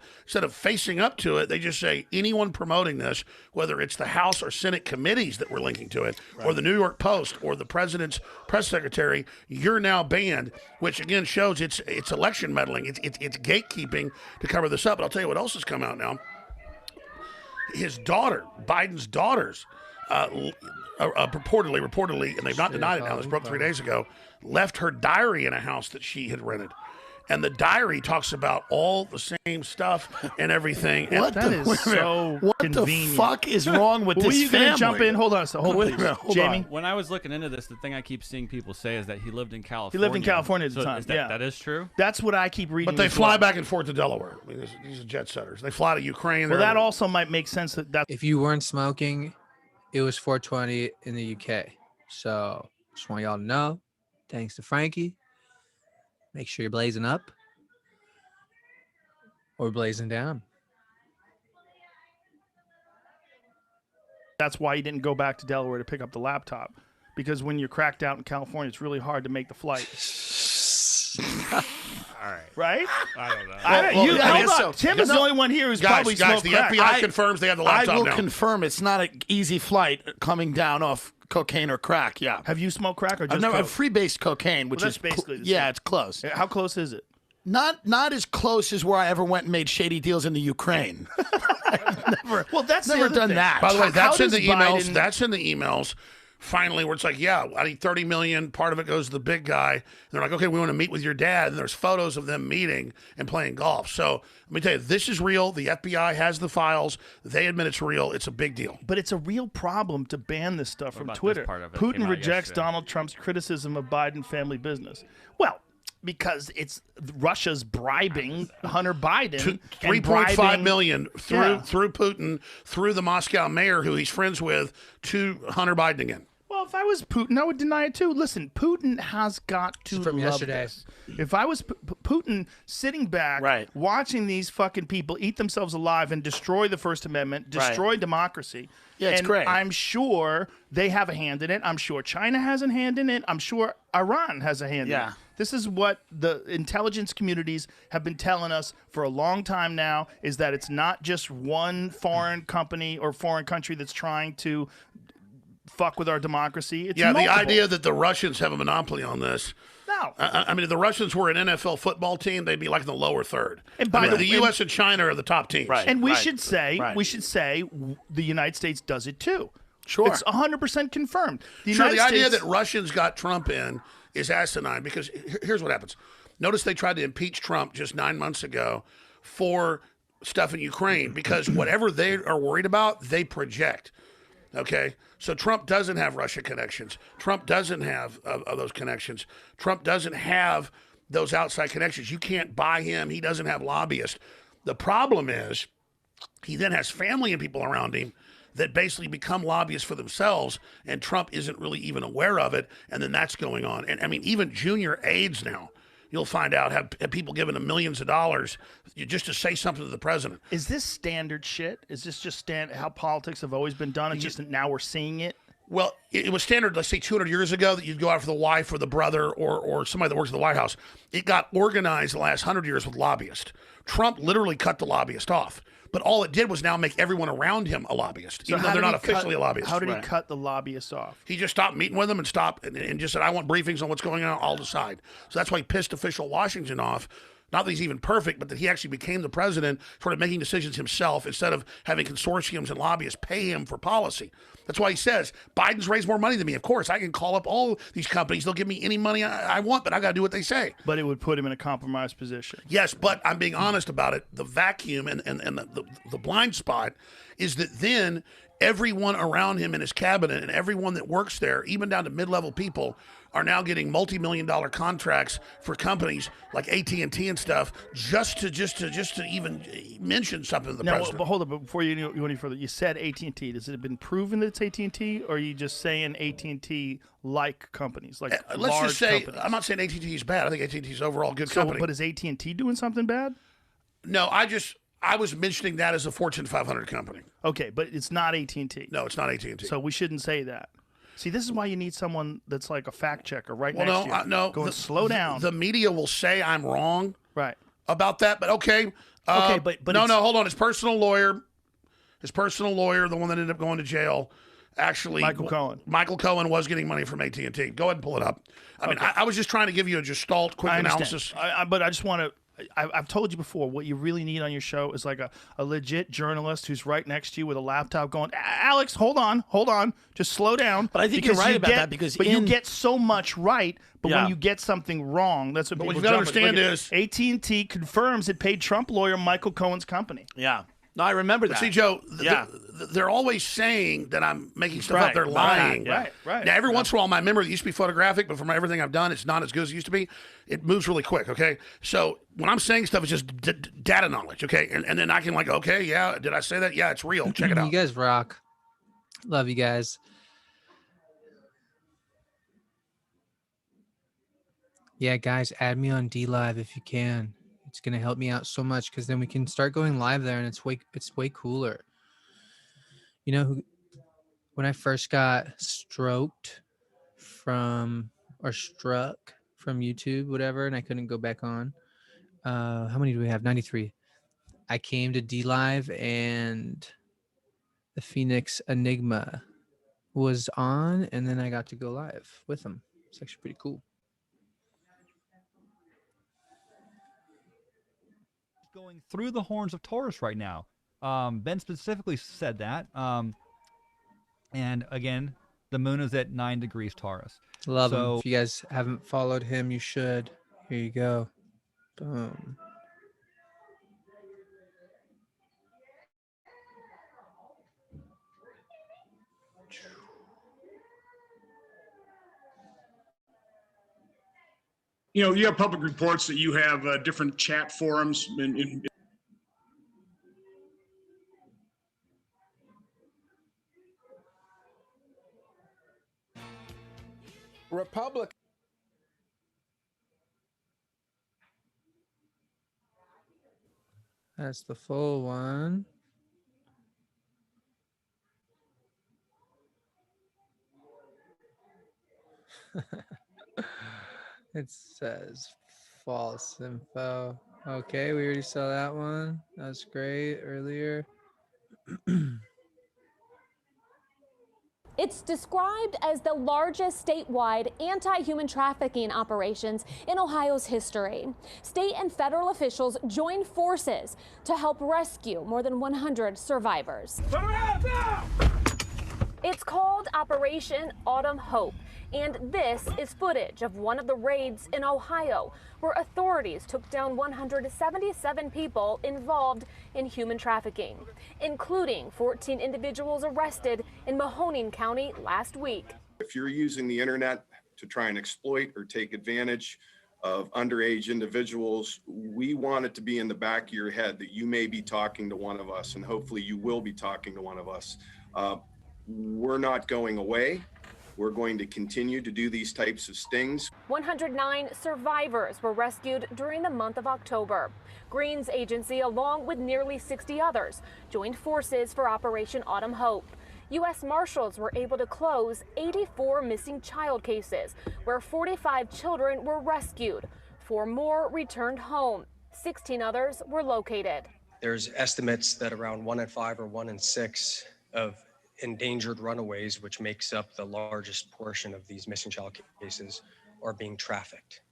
facing up to it, they just say anyone promoting this, whether it's the House or Senate committees that were linking to it, or the New York Post or the president's press secretary, you're now banned. Which again shows it's election meddling. It's gatekeeping to cover this up. But I'll tell you what else has come out now. His daughter, Biden's daughters, reportedly, and they've not denied it now. This broke 3 days ago. Left her diary in a house that she had rented. And the diary talks about all the same stuff and everything. What the fuck is wrong with this you family? Gonna jump in? Hold on, Jamie. When I was looking into this, the thing I keep seeing people say is that he lived in California. He lived in California at the time. That is true. That's what I keep reading. But they fly back and forth to Delaware. I mean, these are jet setters. They fly to Ukraine. Well, that also might make sense. That if you weren't smoking, it was 420 in the UK. So just want y'all to know. Thanks to Frankie. Make sure you're blazing up or blazing down. That's why he didn't go back to Delaware to pick up the laptop, because when you're cracked out in California, it's really hard to make the flight. All right. Right? I don't know. Hold on. Tim is the only one here who's probably smoked the crack. FBI confirms they have the laptop I will now. confirm it's not an easy flight coming down off cocaine or crack. Yeah. Have you smoked crack or just I've never coke? free-based cocaine, which Well, that's is basically the yeah, same. it's close. How close is it? Not as close as where I ever went and made shady deals in the Ukraine. Well, that's never the other done thing. that. By the way, How that's in does the emails. Biden- That's in the emails. Finally, where it's like, yeah, I need 30 million. Part of it goes to the big guy. And they're like, okay, we want to meet with your dad. And there's photos of them meeting and playing golf. So let me tell you, this is real. The FBI has the files. They admit it's real. It's a big deal. But it's a real problem to ban this stuff from about this Twitter. part of it? Came Putin out rejects yesterday. Donald Trump's criticism of Biden family business. Well, because it's Russia's bribing Hunter Biden. and 3.5 bribing- million through Putin, through the Moscow mayor who he's friends with, to Hunter Biden again. Well, if I was Putin, I would deny it too. Listen, Putin has got to From love yesterday. this. If I was Putin sitting back, watching these fucking people eat themselves alive and destroy the First Amendment, destroy democracy. Yeah, it's and great. I'm sure they have a hand in it. I'm sure China has a hand in it. I'm sure Iran has a hand in it. This is what the intelligence communities have been telling us for a long time now, is that it's not just one foreign company or foreign country that's trying to fuck with our democracy. It's multiple. The idea that the Russians have a monopoly on this. No. I mean, if the Russians were an NFL football team, they'd be like in the lower third. And I mean, the U.S. and China are the top teams. And we should say the United States does it too. Sure. It's 100% confirmed. The idea that Russians got Trump in is asinine, because here's what happens. Notice they tried to impeach Trump just 9 months ago for stuff in Ukraine, because whatever they are worried about, they project. Okay? So Trump doesn't have Russia connections. Trump doesn't have those connections. Trump doesn't have those outside connections. You can't buy him. He doesn't have lobbyists. The problem is he then has family and people around him that basically become lobbyists for themselves, and Trump isn't really even aware of it, and then that's going on. And I mean, even junior aides now, you'll find out, have people giving them millions of dollars just to say something to the president. Is this standard shit? Is this just how politics have always been done? It's just that now we're seeing it? Well, it was standard, let's say 200 years ago, that you'd go out for the wife or the brother or somebody that works at the White House. It got organized the last 100 years with lobbyists. Trump literally cut the lobbyist off. But all it did was now make everyone around him a lobbyist, even though they're not officially a lobbyist. How did he cut the lobbyists off? He just stopped meeting with them and just said, I want briefings on what's going on, I'll decide. So that's why he pissed official Washington off. Not that he's even perfect, but that he actually became the president, sort of making decisions himself instead of having consortiums and lobbyists pay him for policy. That's why he says, Biden's raised more money than me. Of course, I can call up all these companies. They'll give me any money I want, but I got to do what they say. But it would put him in a compromised position. Yes, but I'm being honest about it. The vacuum and the blind spot is that then everyone around him in his cabinet and everyone that works there, even down to mid-level people, are now getting multi-million-dollar contracts for companies like AT&T and stuff just to even mention something to the president. But hold up, before you go any further, you said AT&T. Has it been proven that it's AT&T, or are you just saying AT&T like companies, like let's large just say, companies? I'm not saying AT&T is bad. I think AT&T is overall a good company. But is AT&T doing something bad? No, I was mentioning that as a Fortune 500 company. Okay, but it's not AT&T. No, it's not AT&T. So we shouldn't say that. See, this is why you need someone that's like a fact checker right Well, next to you. no. Going, slow down. The media will say I'm wrong. Right. about that, but okay. Okay, but no, hold on. His personal lawyer, the one that ended up going to jail, actually, Michael Cohen. Michael Cohen was getting money from AT&T. Go ahead and pull it up. I mean, I was just trying to give you a gestalt, quick analysis. But I just want to. I've told you before, what you really need on your show is like a legit journalist who's right next to you with a laptop going, Alex, hold on, just slow down. But I think you're right about that because you get so much right, but when you get something wrong, that's what But what people you gotta understand is AT&T confirms it paid Trump lawyer Michael Cohen's company. Yeah. No, I remember that. But see, Joe, Yeah. they're always saying that I'm making stuff Right, up. They're right, lying. right. Now, every once in a while, my memory used to be photographic, but from everything I've done, it's not as good as it used to be. It moves really quick, okay? So when I'm saying stuff, it's just data knowledge, okay? And then I can like, okay, yeah, did I say that? Yeah, it's real. Check it out. You guys rock. Love you guys. Yeah, guys, add me on D Live if you can. It's gonna help me out so much because then we can start going live there, and it's way cooler. You know, when I first got struck from YouTube, whatever, and I couldn't go back on. How many do we have? 93. I came to D Live and the Phoenix Enigma was on, and then I got to go live with them. It's actually pretty cool. Going through the horns of Taurus right now. Ben specifically said that. And again, the moon is at 9 degrees Taurus. Love him. If you guys haven't followed him, you should. Here you go. Boom. You know, you have public reports that you have different chat forums in Republic. That's the full one. It says false info. Okay, we already saw that one. That's great earlier. It's described as the largest statewide anti-human trafficking operations in Ohio's history. State and federal officials joined forces to help rescue more than 100 survivors. It's called Operation Autumn Hope, and this is footage of one of the raids in Ohio where authorities took down 177 people involved in human trafficking, including 14 individuals arrested in Mahoning County last week. If you're using the internet to try and exploit or take advantage of underage individuals, we want it to be in the back of your head that you may be talking to one of us, and hopefully you will be talking to one of us. We're not going away. We're going to continue to do these types of stings. 109 survivors were rescued during the month of October. Green's agency, along with nearly 60 others, joined forces for Operation Autumn Hope. U.S. Marshals were able to close 84 missing child cases, where 45 children were rescued. 4 more returned home. 16 others were located. There's estimates that around 1 in 5 or 1 in 6 of endangered runaways, which makes up the largest portion of these missing child cases, are being trafficked.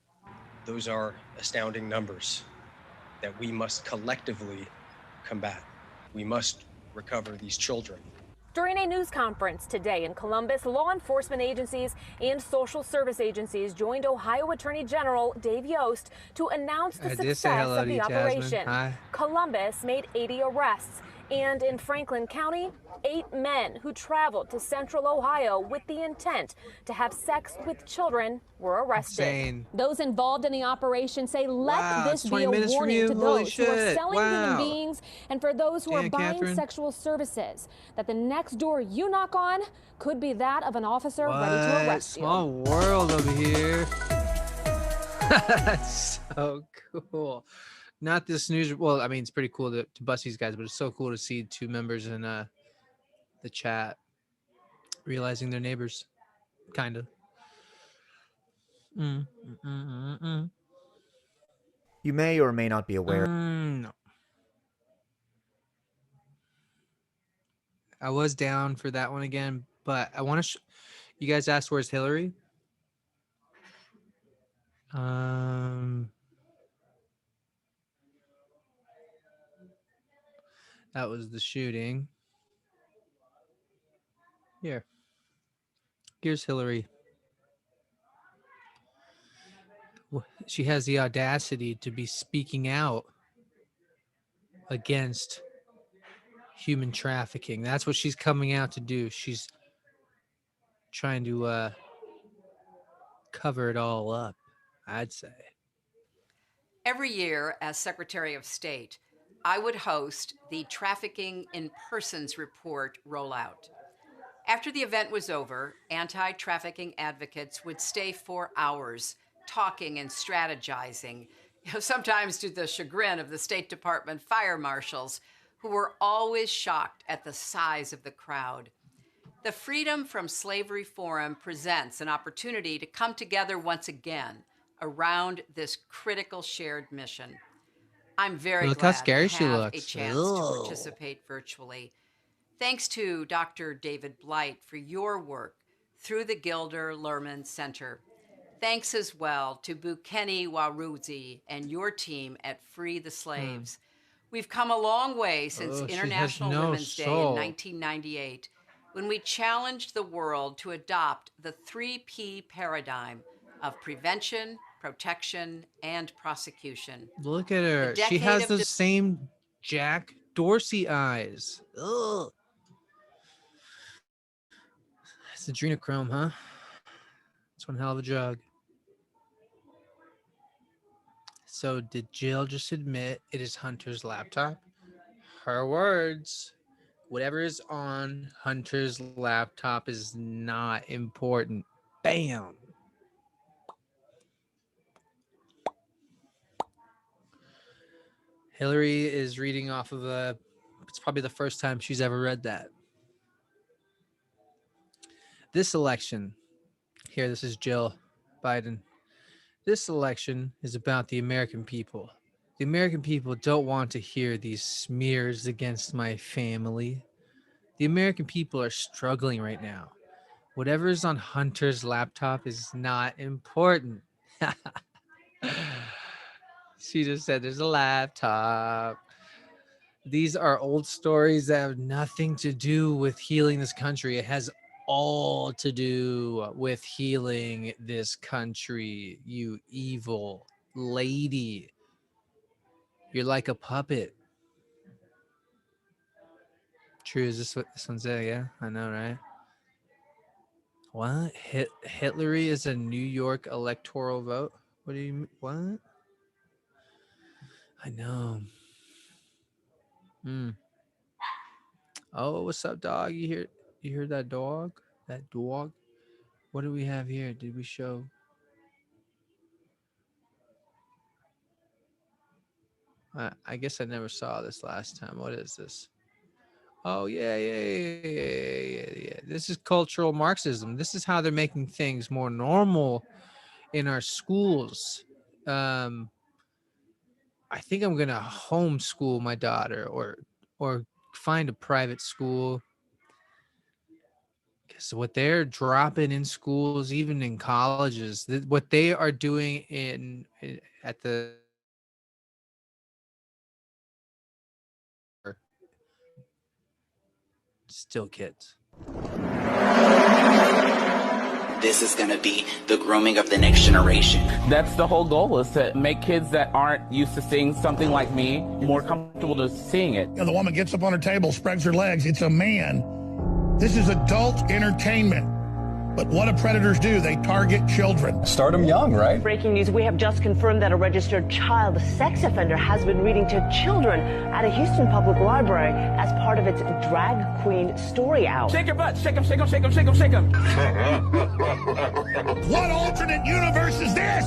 Those are astounding numbers that we must collectively combat. We must recover these children. During a news conference today in Columbus, law enforcement agencies and social service agencies joined Ohio Attorney General Dave Yost to announce the success of the operation. Columbus made 80 arrests. And in Franklin County, 8 men who traveled to central Ohio with the intent to have sex with children were arrested. Insane. Those involved in the operation say let this it's be 20 a minutes from warning you? to Holy those who are shit. selling human Wow. beings and for those who are Damn, buying Catherine. sexual services, that the next door you knock on could be that of an officer ready to What? arrest you. Small world over here. That's so cool. Not this news. Well, I mean, it's pretty cool to bust these guys, but it's so cool to see 2 members in the chat realizing they're neighbors, kind of. You may or may not be aware. No. I was down for that one again, but I want to. You guys asked where's Hillary? That was the shooting. Here. Here's Hillary. She has the audacity to be speaking out against human trafficking. That's what she's coming out to do. She's trying to cover it all up, I'd say. Every year, as Secretary of State, I would host the Trafficking in Persons Report rollout. After the event was over, anti-trafficking advocates would stay for hours talking and strategizing, sometimes to the chagrin of the State Department fire marshals, who were always shocked at the size of the crowd. The Freedom from Slavery Forum presents an opportunity to come together once again around this critical shared mission. I'm very Look how glad scary to she have looks. a chance to participate virtually. Thanks to Dr. David Blight for your work through the Gilder Lerman Center. Thanks as well to Bukeni Waruzi and your team at Free the Slaves. We've come a long way since Oh, she has International no Women's Day in soul. 1998, when we challenged the world to adopt the 3P paradigm of prevention, protection, and prosecution. Look at her. The She decade has of those same Jack Dorsey eyes. Ugh. It's adrenochrome, huh? It's one hell of a drug. So did Jill just admit it is Hunter's laptop? Her words. Whatever is on Hunter's laptop is not important. Bam. Hillary is reading off of it's probably the first time she's ever read that. This election, here, this is Jill Biden. This election is about the American people. The American people don't want to hear these smears against my family. The American people are struggling right now. Whatever is on Hunter's laptop is not important. She just said there's a laptop. These are old stories that have nothing to do with healing this country. It has all to do with healing this country, you evil lady. You're like a puppet. True, is this what this one said? Yeah, I know, right? What? Hillary is a New York electoral vote? What do you mean? What? I know. Oh, what's up, dog? You hear that dog? That dog? What do we have here? Did we show? I guess I never saw this last time. What is this? Oh, yeah. This is cultural Marxism. This is how they're making things more normal in our schools. I think I'm gonna homeschool my daughter or find a private school. Because what they're dropping in schools, even in colleges, what they are doing at the still kids. This is going to be the grooming of the next generation. That's the whole goal, is to make kids that aren't used to seeing something like me more comfortable to seeing it. The woman gets up on her table, spreads her legs. It's a man. This is adult entertainment. But what do predators do? They target children. Start them young, right? Breaking news, we have just confirmed that a registered child sex offender has been reading to children at a Houston Public Library as part of its Drag Queen Story Hour. Shake your butt, shake 'em, shake 'em, shake 'em, shake 'em, shake 'em. What alternate universe is this?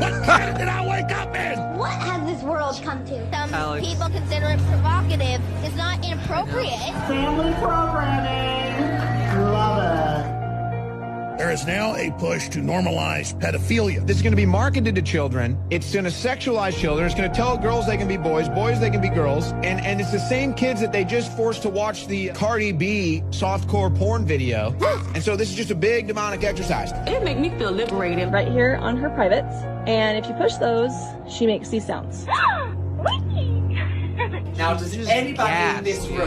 What planet did I wake up in? What has this world come to? Some Alex. people consider it provocative. It's not inappropriate. Family programming. Love it. There is now a push to normalize pedophilia. This is going to be marketed to children. It's going to sexualize children. It's going to tell girls they can be boys, boys they can be girls. And it's the same kids that they just forced to watch the Cardi B softcore porn video. And so this is just a big demonic exercise. It make me feel liberated. Right here on her privates. And if you push those, she makes these sounds. Now, does anybody in this room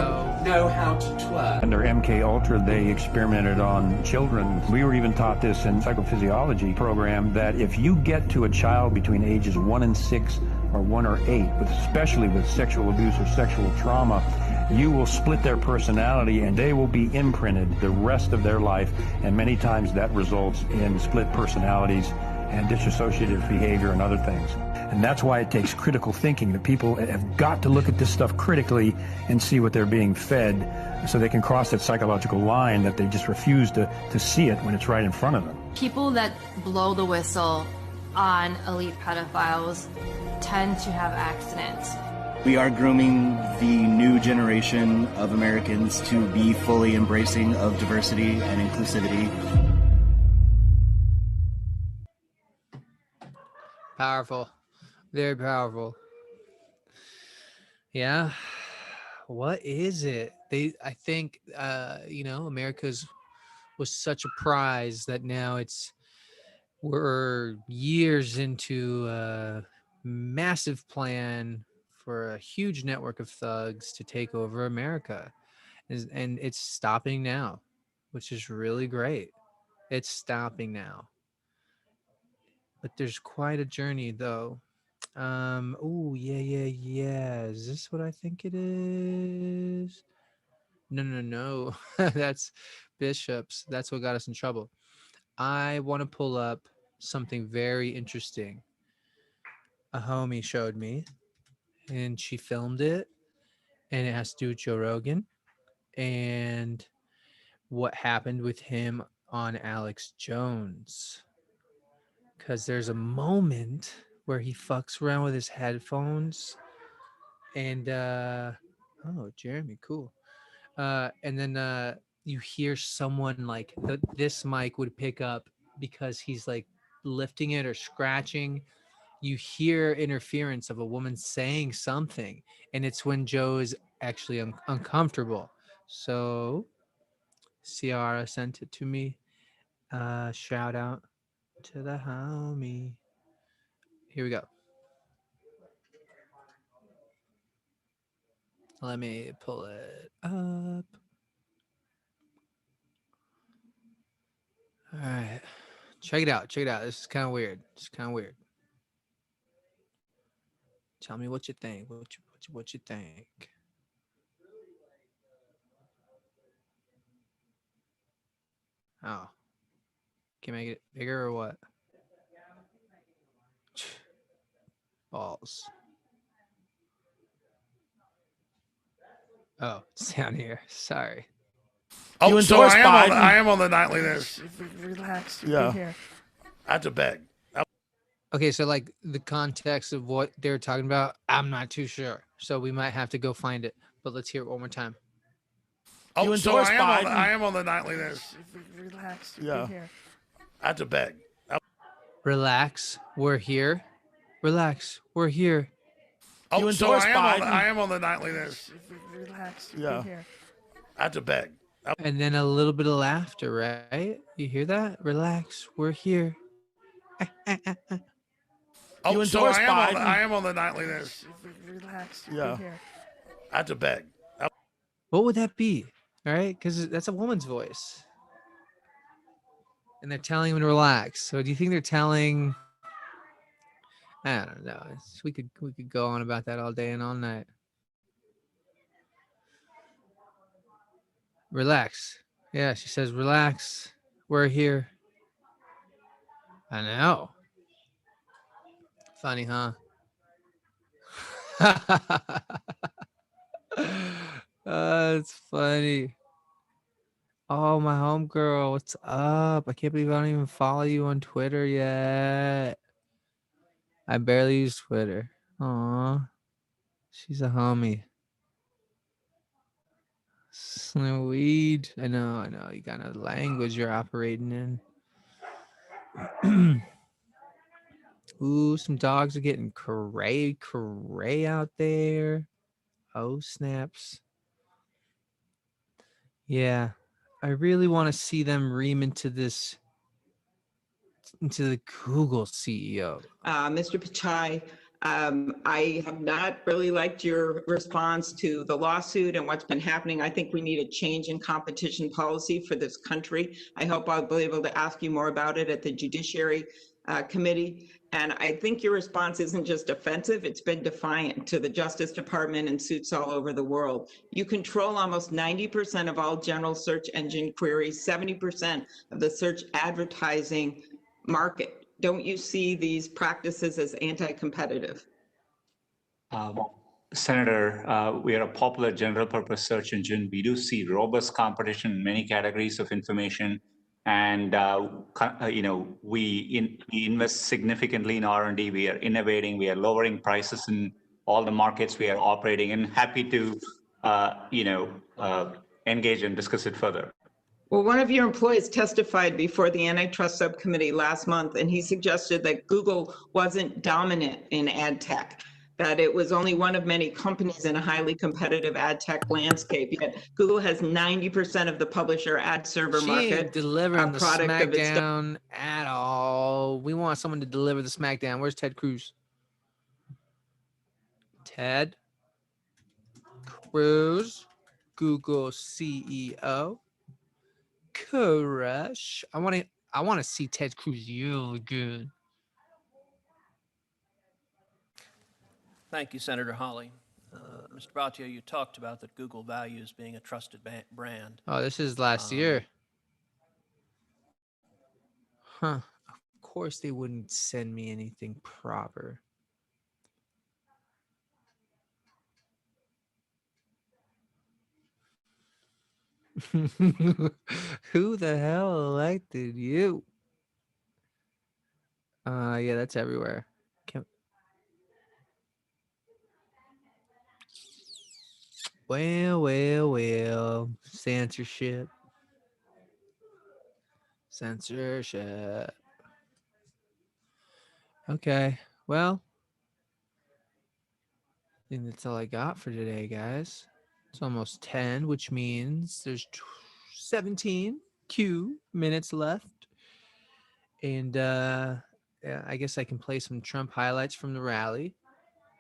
know how to twerk? Under MK Ultra, they experimented on children. We were even taught this in psychophysiology program that if you get to a child between ages 1 and 6 or 1 or 8, especially with sexual abuse or sexual trauma, you will split their personality and they will be imprinted the rest of their life. And many times that results in split personalities and dissociative behavior and other things. And that's why it takes critical thinking. The people have got to look at this stuff critically and see what they're being fed so they can cross that psychological line that they just refuse to see it when it's right in front of them. People that blow the whistle on elite pedophiles tend to have accidents. We are grooming the new generation of Americans to be fully embracing of diversity and inclusivity. Powerful. Very powerful. Yeah. What is it? I think America's was such a prize that now we're years into a massive plan for a huge network of thugs to take over America. And it's stopping now, which is really great. It's stopping now. But there's quite a journey though. Oh, yeah. Is this what I think it is? No. That's bishops. That's what got us in trouble. I want to pull up something very interesting. A homie showed me, and she filmed it, and it has to do with Joe Rogan and what happened with him on Alex Jones. Because there's a moment where he fucks around with his headphones and Jeremy, cool. And then you hear someone like this mic would pick up because he's like lifting it or scratching. You hear interference of a woman saying something, and it's when Joe is actually uncomfortable. So Ciara sent it to me. Shout out to the homie. Here we go. Let me pull it up. All right. Check it out. This is kind of weird. Tell me what you think. What you think. Oh. Can I make it bigger or what? Balls. Oh, it's down here. Sorry. Oh, so I am on the nightly news. Relax. Yeah. Here. That's a beg. Okay, so like the context of what they're talking about, I'm not too sure. So we might have to go find it. But let's hear it one more time. Oh, so I am on the nightly news. Relax. Yeah. Here. That's a beg. Relax. We're here. Relax. We're here. Oh, so I am on the nightly news. Relax. Yeah. Here. That's a beg. And then a little bit of laughter, right? You hear that? Relax. We're here. Oh, so I am on the nightly news. Relax. Yeah. Here. That's a beg. What would that be? All right, because that's a woman's voice. And they're telling him to relax. So do you think they're telling... I don't know. We could go on about that all day and all night. Relax. Yeah, she says, relax. We're here. I know. Funny, huh? It's funny. Oh, my homegirl, what's up? I can't believe I don't even follow you on Twitter yet. I barely use Twitter. Aw. She's a homie. Sweet. I know. You got a language you're operating in. Ooh, some dogs are getting cray out there. Oh, snaps. Yeah, I really want to see them ream into the Google CEO. Mr. Pichai, I have not really liked your response to the lawsuit and what's been happening. I think we need a change in competition policy for this country. I hope I'll be able to ask you more about it at the Judiciary Committee. And I think your response isn't just offensive, it's been defiant to the Justice Department and suits all over the world. You control almost 90% of all general search engine queries, 70% of the search advertising market. Don't you see these practices as anti-competitive? Senator, we are a popular general purpose search engine. We do see robust competition in many categories of information. And, we invest significantly in R&D. We are innovating. We are lowering prices in all the markets we are operating in. Happy to, engage and discuss it further. Well, one of your employees testified before the antitrust subcommittee last month, and he suggested that Google wasn't dominant in ad tech, that it was only one of many companies in a highly competitive ad tech landscape. Yet Google has 90% of the publisher ad server market. She ain't delivering the SmackDown at all. We want someone to deliver the SmackDown. Where's Ted Cruz? Ted Cruz, Google CEO. Crush. I want to see Ted Cruz really good. Thank you, Senator Hawley. Mr. Bhatia, you talked about that Google values being a trusted brand. Oh, this is last year. Huh. Of course they wouldn't send me anything proper. Who the hell elected you? Yeah, that's everywhere. Well. Censorship. Okay, well, I think that's all I got for today, guys. It's almost 10, which means there's 17 minutes left. And yeah, I guess I can play some Trump highlights from the rally.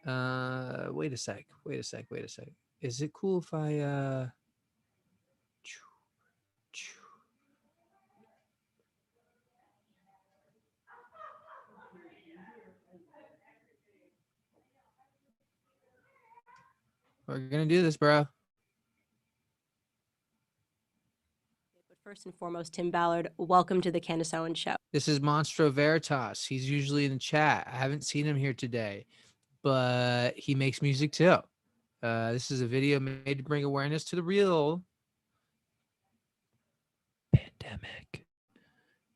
Wait a sec. Is it cool if I we're gonna do this, bro. But first and foremost, Tim Ballard, welcome to the Candace Owens Show. This is Monstro Veritas. He's usually in the chat. I haven't seen him here today, but he makes music too. This is a video made to bring awareness to the real pandemic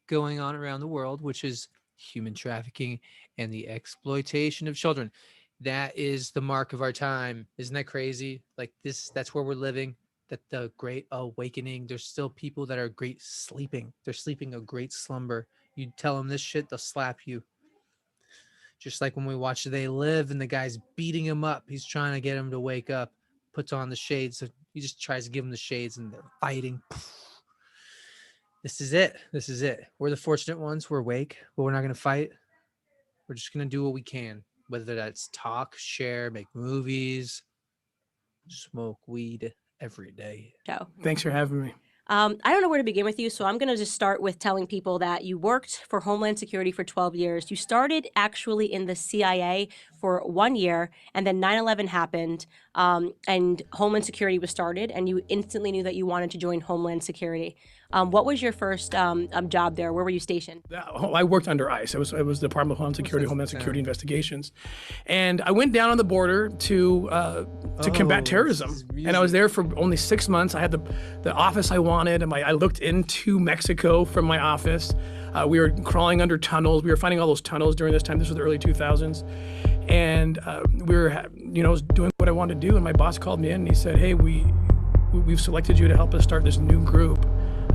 going on around the world, which is human trafficking and the exploitation of children. That is the mark of our time. Isn't that crazy? Like this, that's where we're living. That the great awakening, there's still people that are great sleeping. They're sleeping a great slumber. You tell them this shit, they'll slap you. Just like when we watch They Live and the guy's beating him up. He's trying to get him to wake up, puts on the shades. So he just tries to give him the shades and they're fighting. This is it. We're the fortunate ones. We're awake, but we're not going to fight. We're just going to do what we can, whether that's talk, share, make movies, smoke weed every day. Joe. Thanks for having me. I don't know where to begin with you, so I'm going to just start with telling people that you worked for Homeland Security for 12 years. You started actually in the CIA for 1 year, and then 9/11 happened, and Homeland Security was started, and you instantly knew that you wanted to join Homeland Security. What was your first job there? Where were you stationed? I worked under ICE. I was the Department of Homeland Security Investigations, and I went down on the border to combat terrorism. And I was there for only 6 months. I had the office I wanted, and I looked into Mexico from my office. We were crawling under tunnels. We were finding all those tunnels during this time. This was the early 2000s, and we were, doing what I wanted to do. And my boss called me in and he said, "Hey, we've selected you to help us start this new group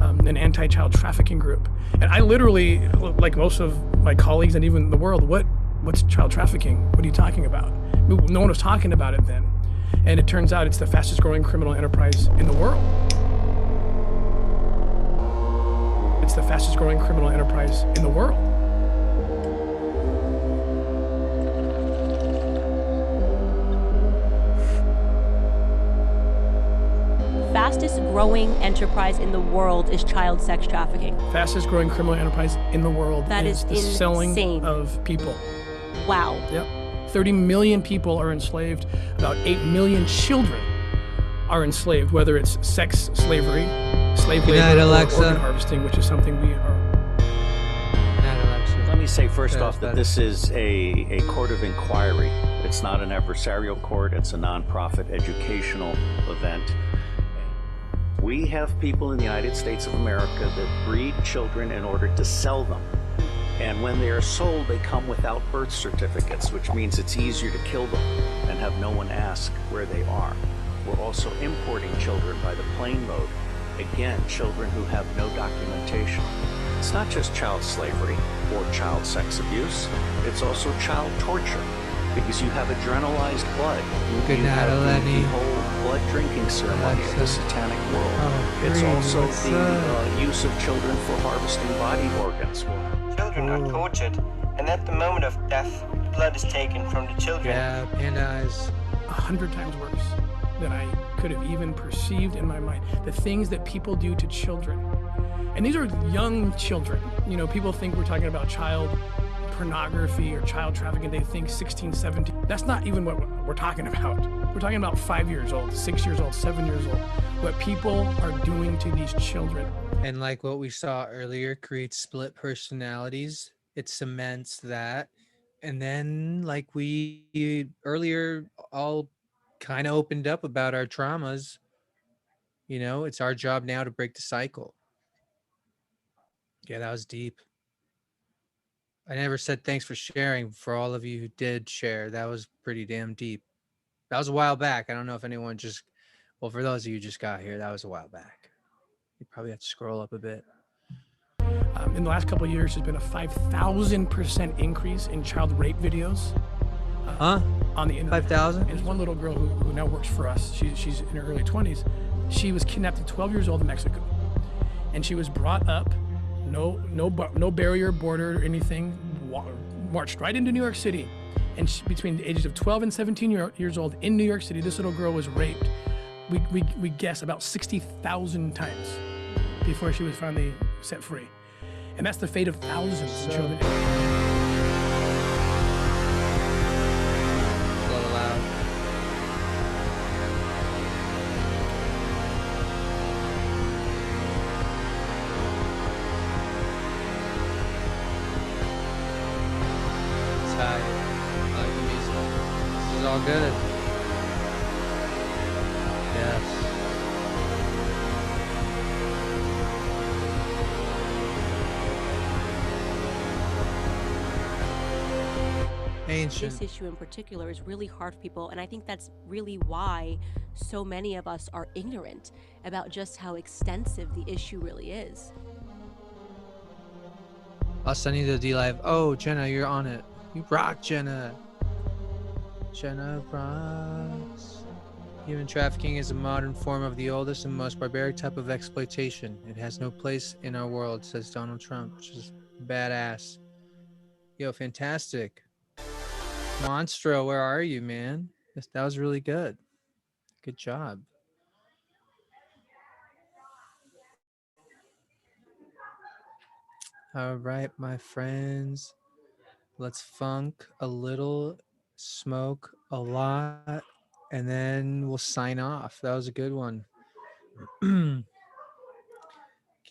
an anti-child trafficking group. And I literally, like most of my colleagues and even the world, what's child trafficking? What are you talking about? No one was talking about it then. And it turns out it's the fastest growing criminal enterprise in the world. It's the fastest growing criminal enterprise in the world. Fastest growing enterprise in the world is child sex trafficking. Fastest growing criminal enterprise in the world That is the insane. Selling of people. Wow. Yep. 30 million people are enslaved. About 8 million children are enslaved, whether it's sex slavery, slave Good labor, night, or Alexa. organ harvesting, which is something we are. Let me say first off that this is a court of inquiry. It's not an adversarial court. It's a nonprofit educational event. We have people in the United States of America that breed children in order to sell them. And when they are sold, they come without birth certificates, which means it's easier to kill them and have no one ask where they are. We're also importing children by the plane load. Again, children who have no documentation. It's not just child slavery or child sex abuse. It's also child torture because you have adrenalized blood. Good You night, have Eleni. the whole blood drinking ceremony of the satanic world. It's Green, also what's the use of children for harvesting body organs. Children are tortured, and at the moment of death, blood is taken from the children. Yeah, panda eyes. 100 times worse than I could have even perceived in my mind. The things that people do to children. And these are young children. You know, people think we're talking about child pornography or child trafficking. They think 16, 17. That's not even what we're talking about. We're talking about 5 years old, 6 years old, 7 years old. What people are doing to these children. And like what we saw earlier, creates split personalities. It cements that. And then, like we earlier all kind of opened up about our traumas, you know, it's our job now to break the cycle. Yeah, that was deep. I never said thanks for sharing for all of you who did share. That was pretty damn deep. That was a while back. I don't know if anyone just, well, for those of you who just got here, that was a while back. You probably have to scroll up a bit. In the last couple of years, there's been a 5,000% increase in child rape videos. On the internet. 5,000? There's one little girl who now works for us. She's in her early 20s. She was kidnapped at 12 years old in Mexico. And she was brought up, no barrier, border, or anything, marched right into New York City. And between the ages of 12 and 17 years old in New York City, this little girl was raped, we guess, about 60,000 times before she was finally set free. And that's the fate of thousands of children. It's high. I like the music. This is all good. Yes. Ancient. This issue in particular is really hard for people, and I think that's really why so many of us are ignorant about just how extensive the issue really is. I'll send you the D Live. Oh, Jenna, you're on it. You rock, Jenna. Jenna rocks. Human trafficking is a modern form of the oldest and most barbaric type of exploitation. It has no place in our world, says Donald Trump, which is badass. Yo, fantastic. Monstro, where are you, man? That was really good. Good job. All right, my friends. Let's funk a little, smoke a lot, and then we'll sign off. That was a good one. Can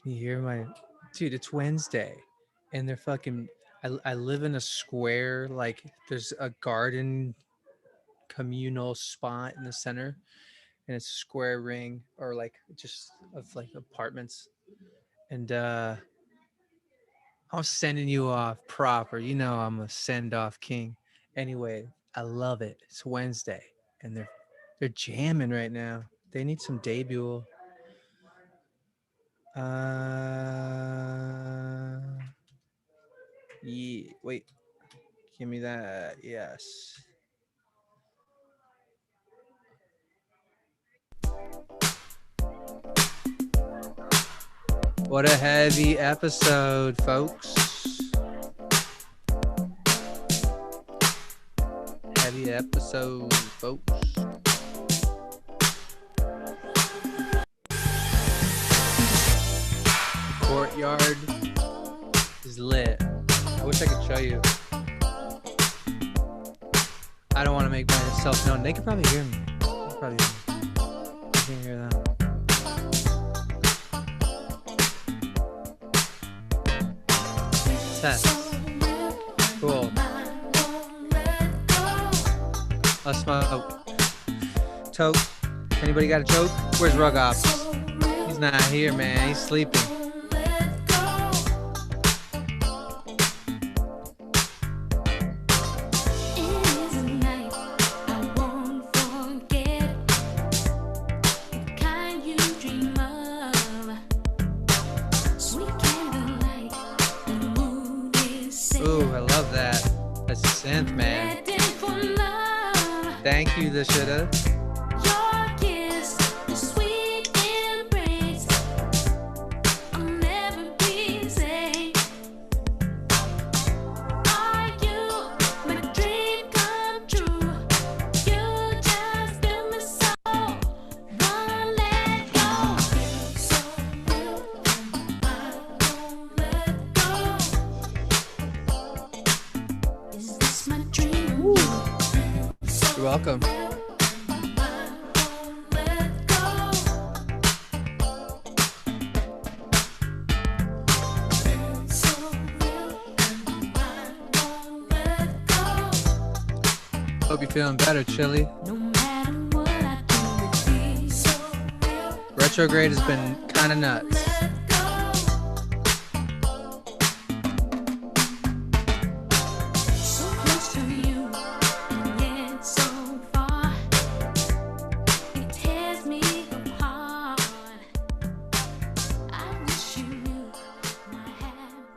you hear my dude? It's Wednesday, and they're fucking. I live in a square. Like there's a garden communal spot in the center, and it's a square ring or like just of like apartments, and I'm sending you off proper. You know I'm a send off king. Anyway, I love it. It's Wednesday, and they're jamming right now. They need some debut. Yeah, wait. Give me that. Yes. What a heavy episode, folks. Heavy episode, folks. Courtyard is lit. I wish I could show you. I don't want to make myself known. They could probably hear me. I can hear them. Test. Cool. Let's smoke. Toke. Anybody got a choke? Where's Rug Ops? He's not here, man. He's sleeping. Ooh, I love that. That's synth, man. Thank you, the shoulda. You're welcome. Hope you're feeling better, Chili. Retrograde has been kind of nuts.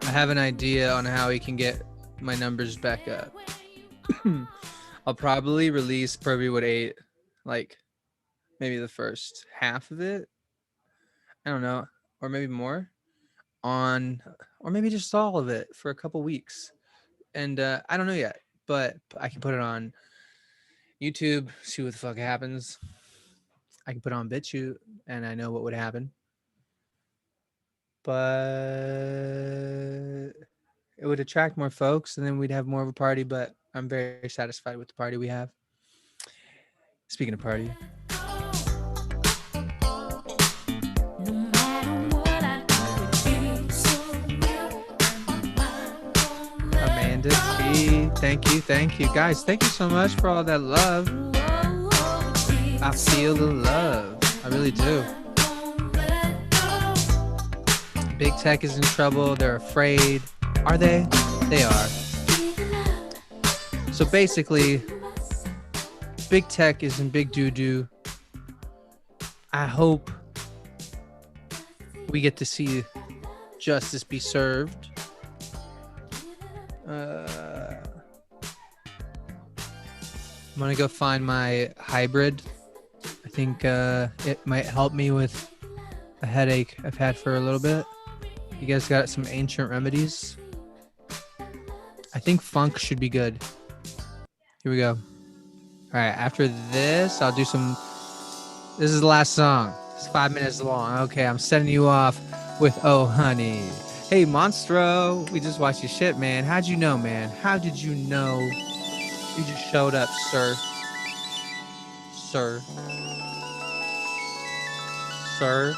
I have an idea on how we can get my numbers back up. I'll probably release Purview at 8, like maybe the first half of it. I don't know, or maybe more on, or maybe just all of it for a couple weeks. And I don't know yet, but I can put it on YouTube, see what the fuck happens. I can put it on BitChute, and I know what would happen. But it would attract more folks, and then we'd have more of a party. But I'm very satisfied with the party we have. Speaking of party, Amanda T, thank you, guys. Thank you so much for all that love. I feel the love. I really do. Big Tech is in trouble. They're afraid. Are they? They are. So basically, Big Tech is in big doo-doo. I hope we get to see justice be served. I'm gonna go find my hybrid. I think it might help me with a headache I've had for a little bit. You guys got some ancient remedies? I think funk should be good. Here we go. All right, after this, I'll do some... This is the last song. It's 5 minutes long. Okay, I'm setting you off with Oh Honey. Hey, Monstro. We just watched your shit, man. How'd you know, man? How did you know? You just showed up, sir. Sir. Sir.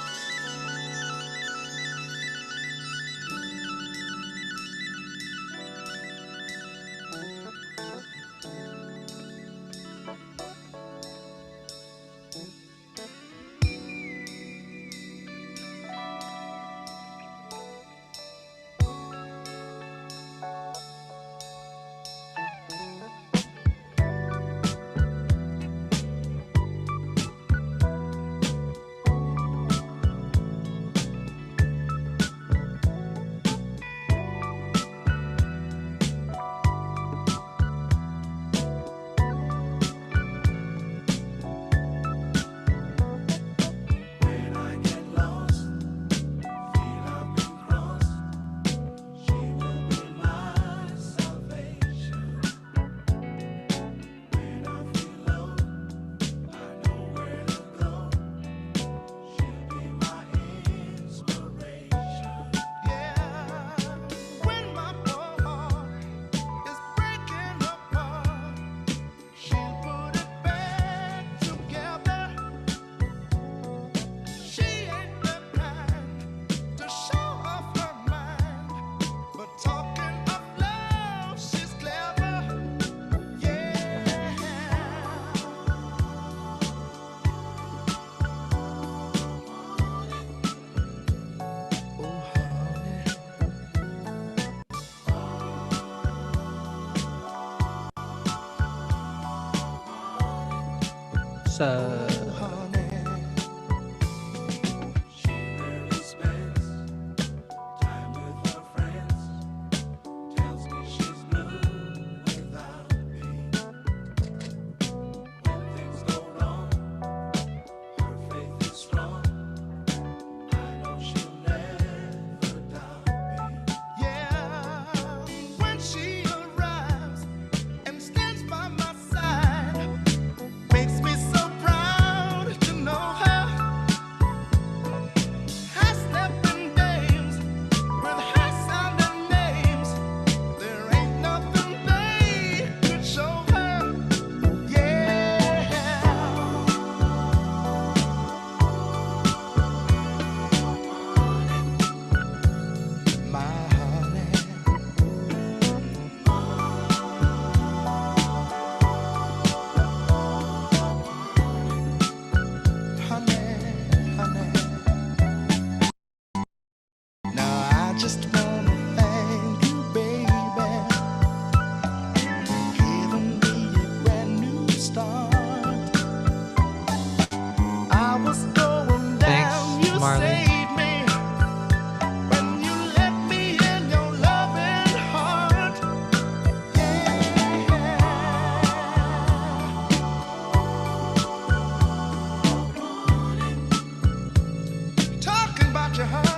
Alexa. When she arrives and stands by my side, makes me so proud to know her. High stepping dames with high sounding names. There ain't nothing they could show her. Yeah. My honey. Now I just wanna thank you, baby, giving me a brand new start. I was going down, Thanks, you Marley. saved me when you let me in your loving heart. Yeah. Talking about you, honey.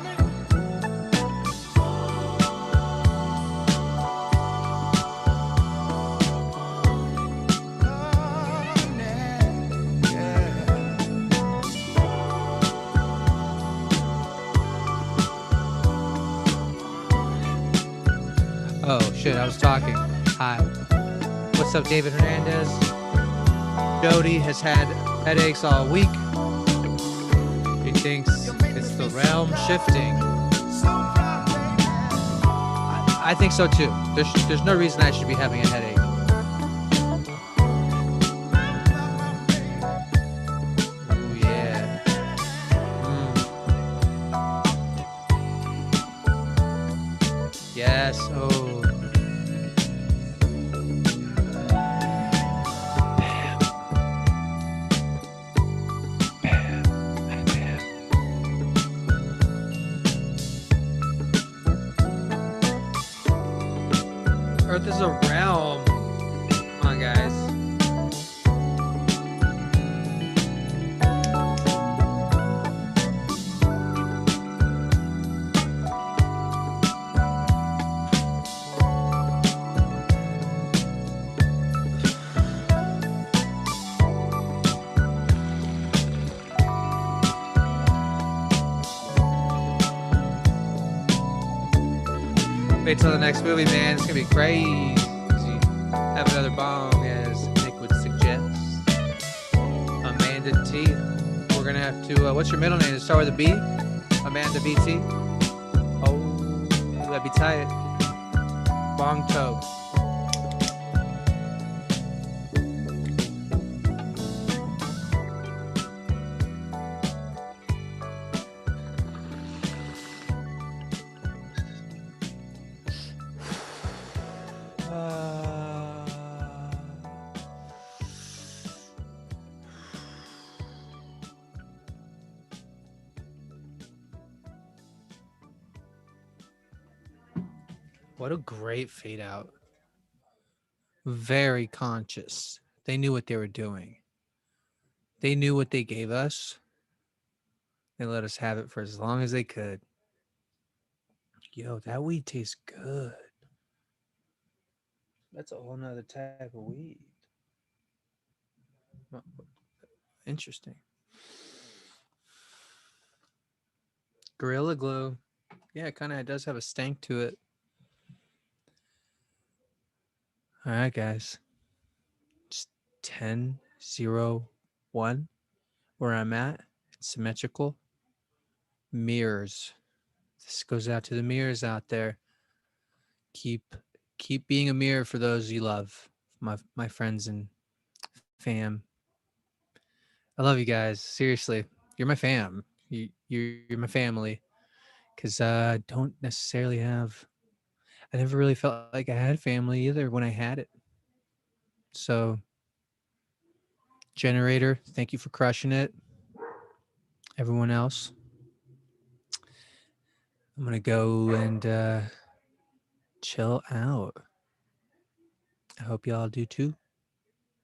Oh shit, I was talking. Hi. What's up, David Hernandez? Jody has had headaches all week. He thinks it's the realm shifting. I think so too. There's no reason I should be having a headache. Oh yeah. Yes. Oh. Earth is a realm. Come on, guys. Wait till the next movie, man. It's gonna be crazy. Have another bong, as Nick would suggest. Amanda T. We're gonna have to. What's your middle name? Does it start with a B? Amanda BT. Oh, that'd be tight. Bong toe. What a great fade out. Very conscious. They knew what they were doing. They knew what they gave us. They let us have it for as long as they could. Yo, that weed tastes good. That's a whole nother type of weed. Interesting. Gorilla Glue. Yeah, it kind of does have a stank to it. All right, guys. Just 10-0-1 where I'm at. It's symmetrical. Mirrors. This goes out to the mirrors out there. Keep being a mirror for those you love. My friends and fam. I love you guys. Seriously. You're my fam. You're my family. Because I don't necessarily have... I never really felt like I had family either when I had it. So Generator, thank you for crushing it. Everyone else, I'm gonna go and chill out. I hope y'all do too.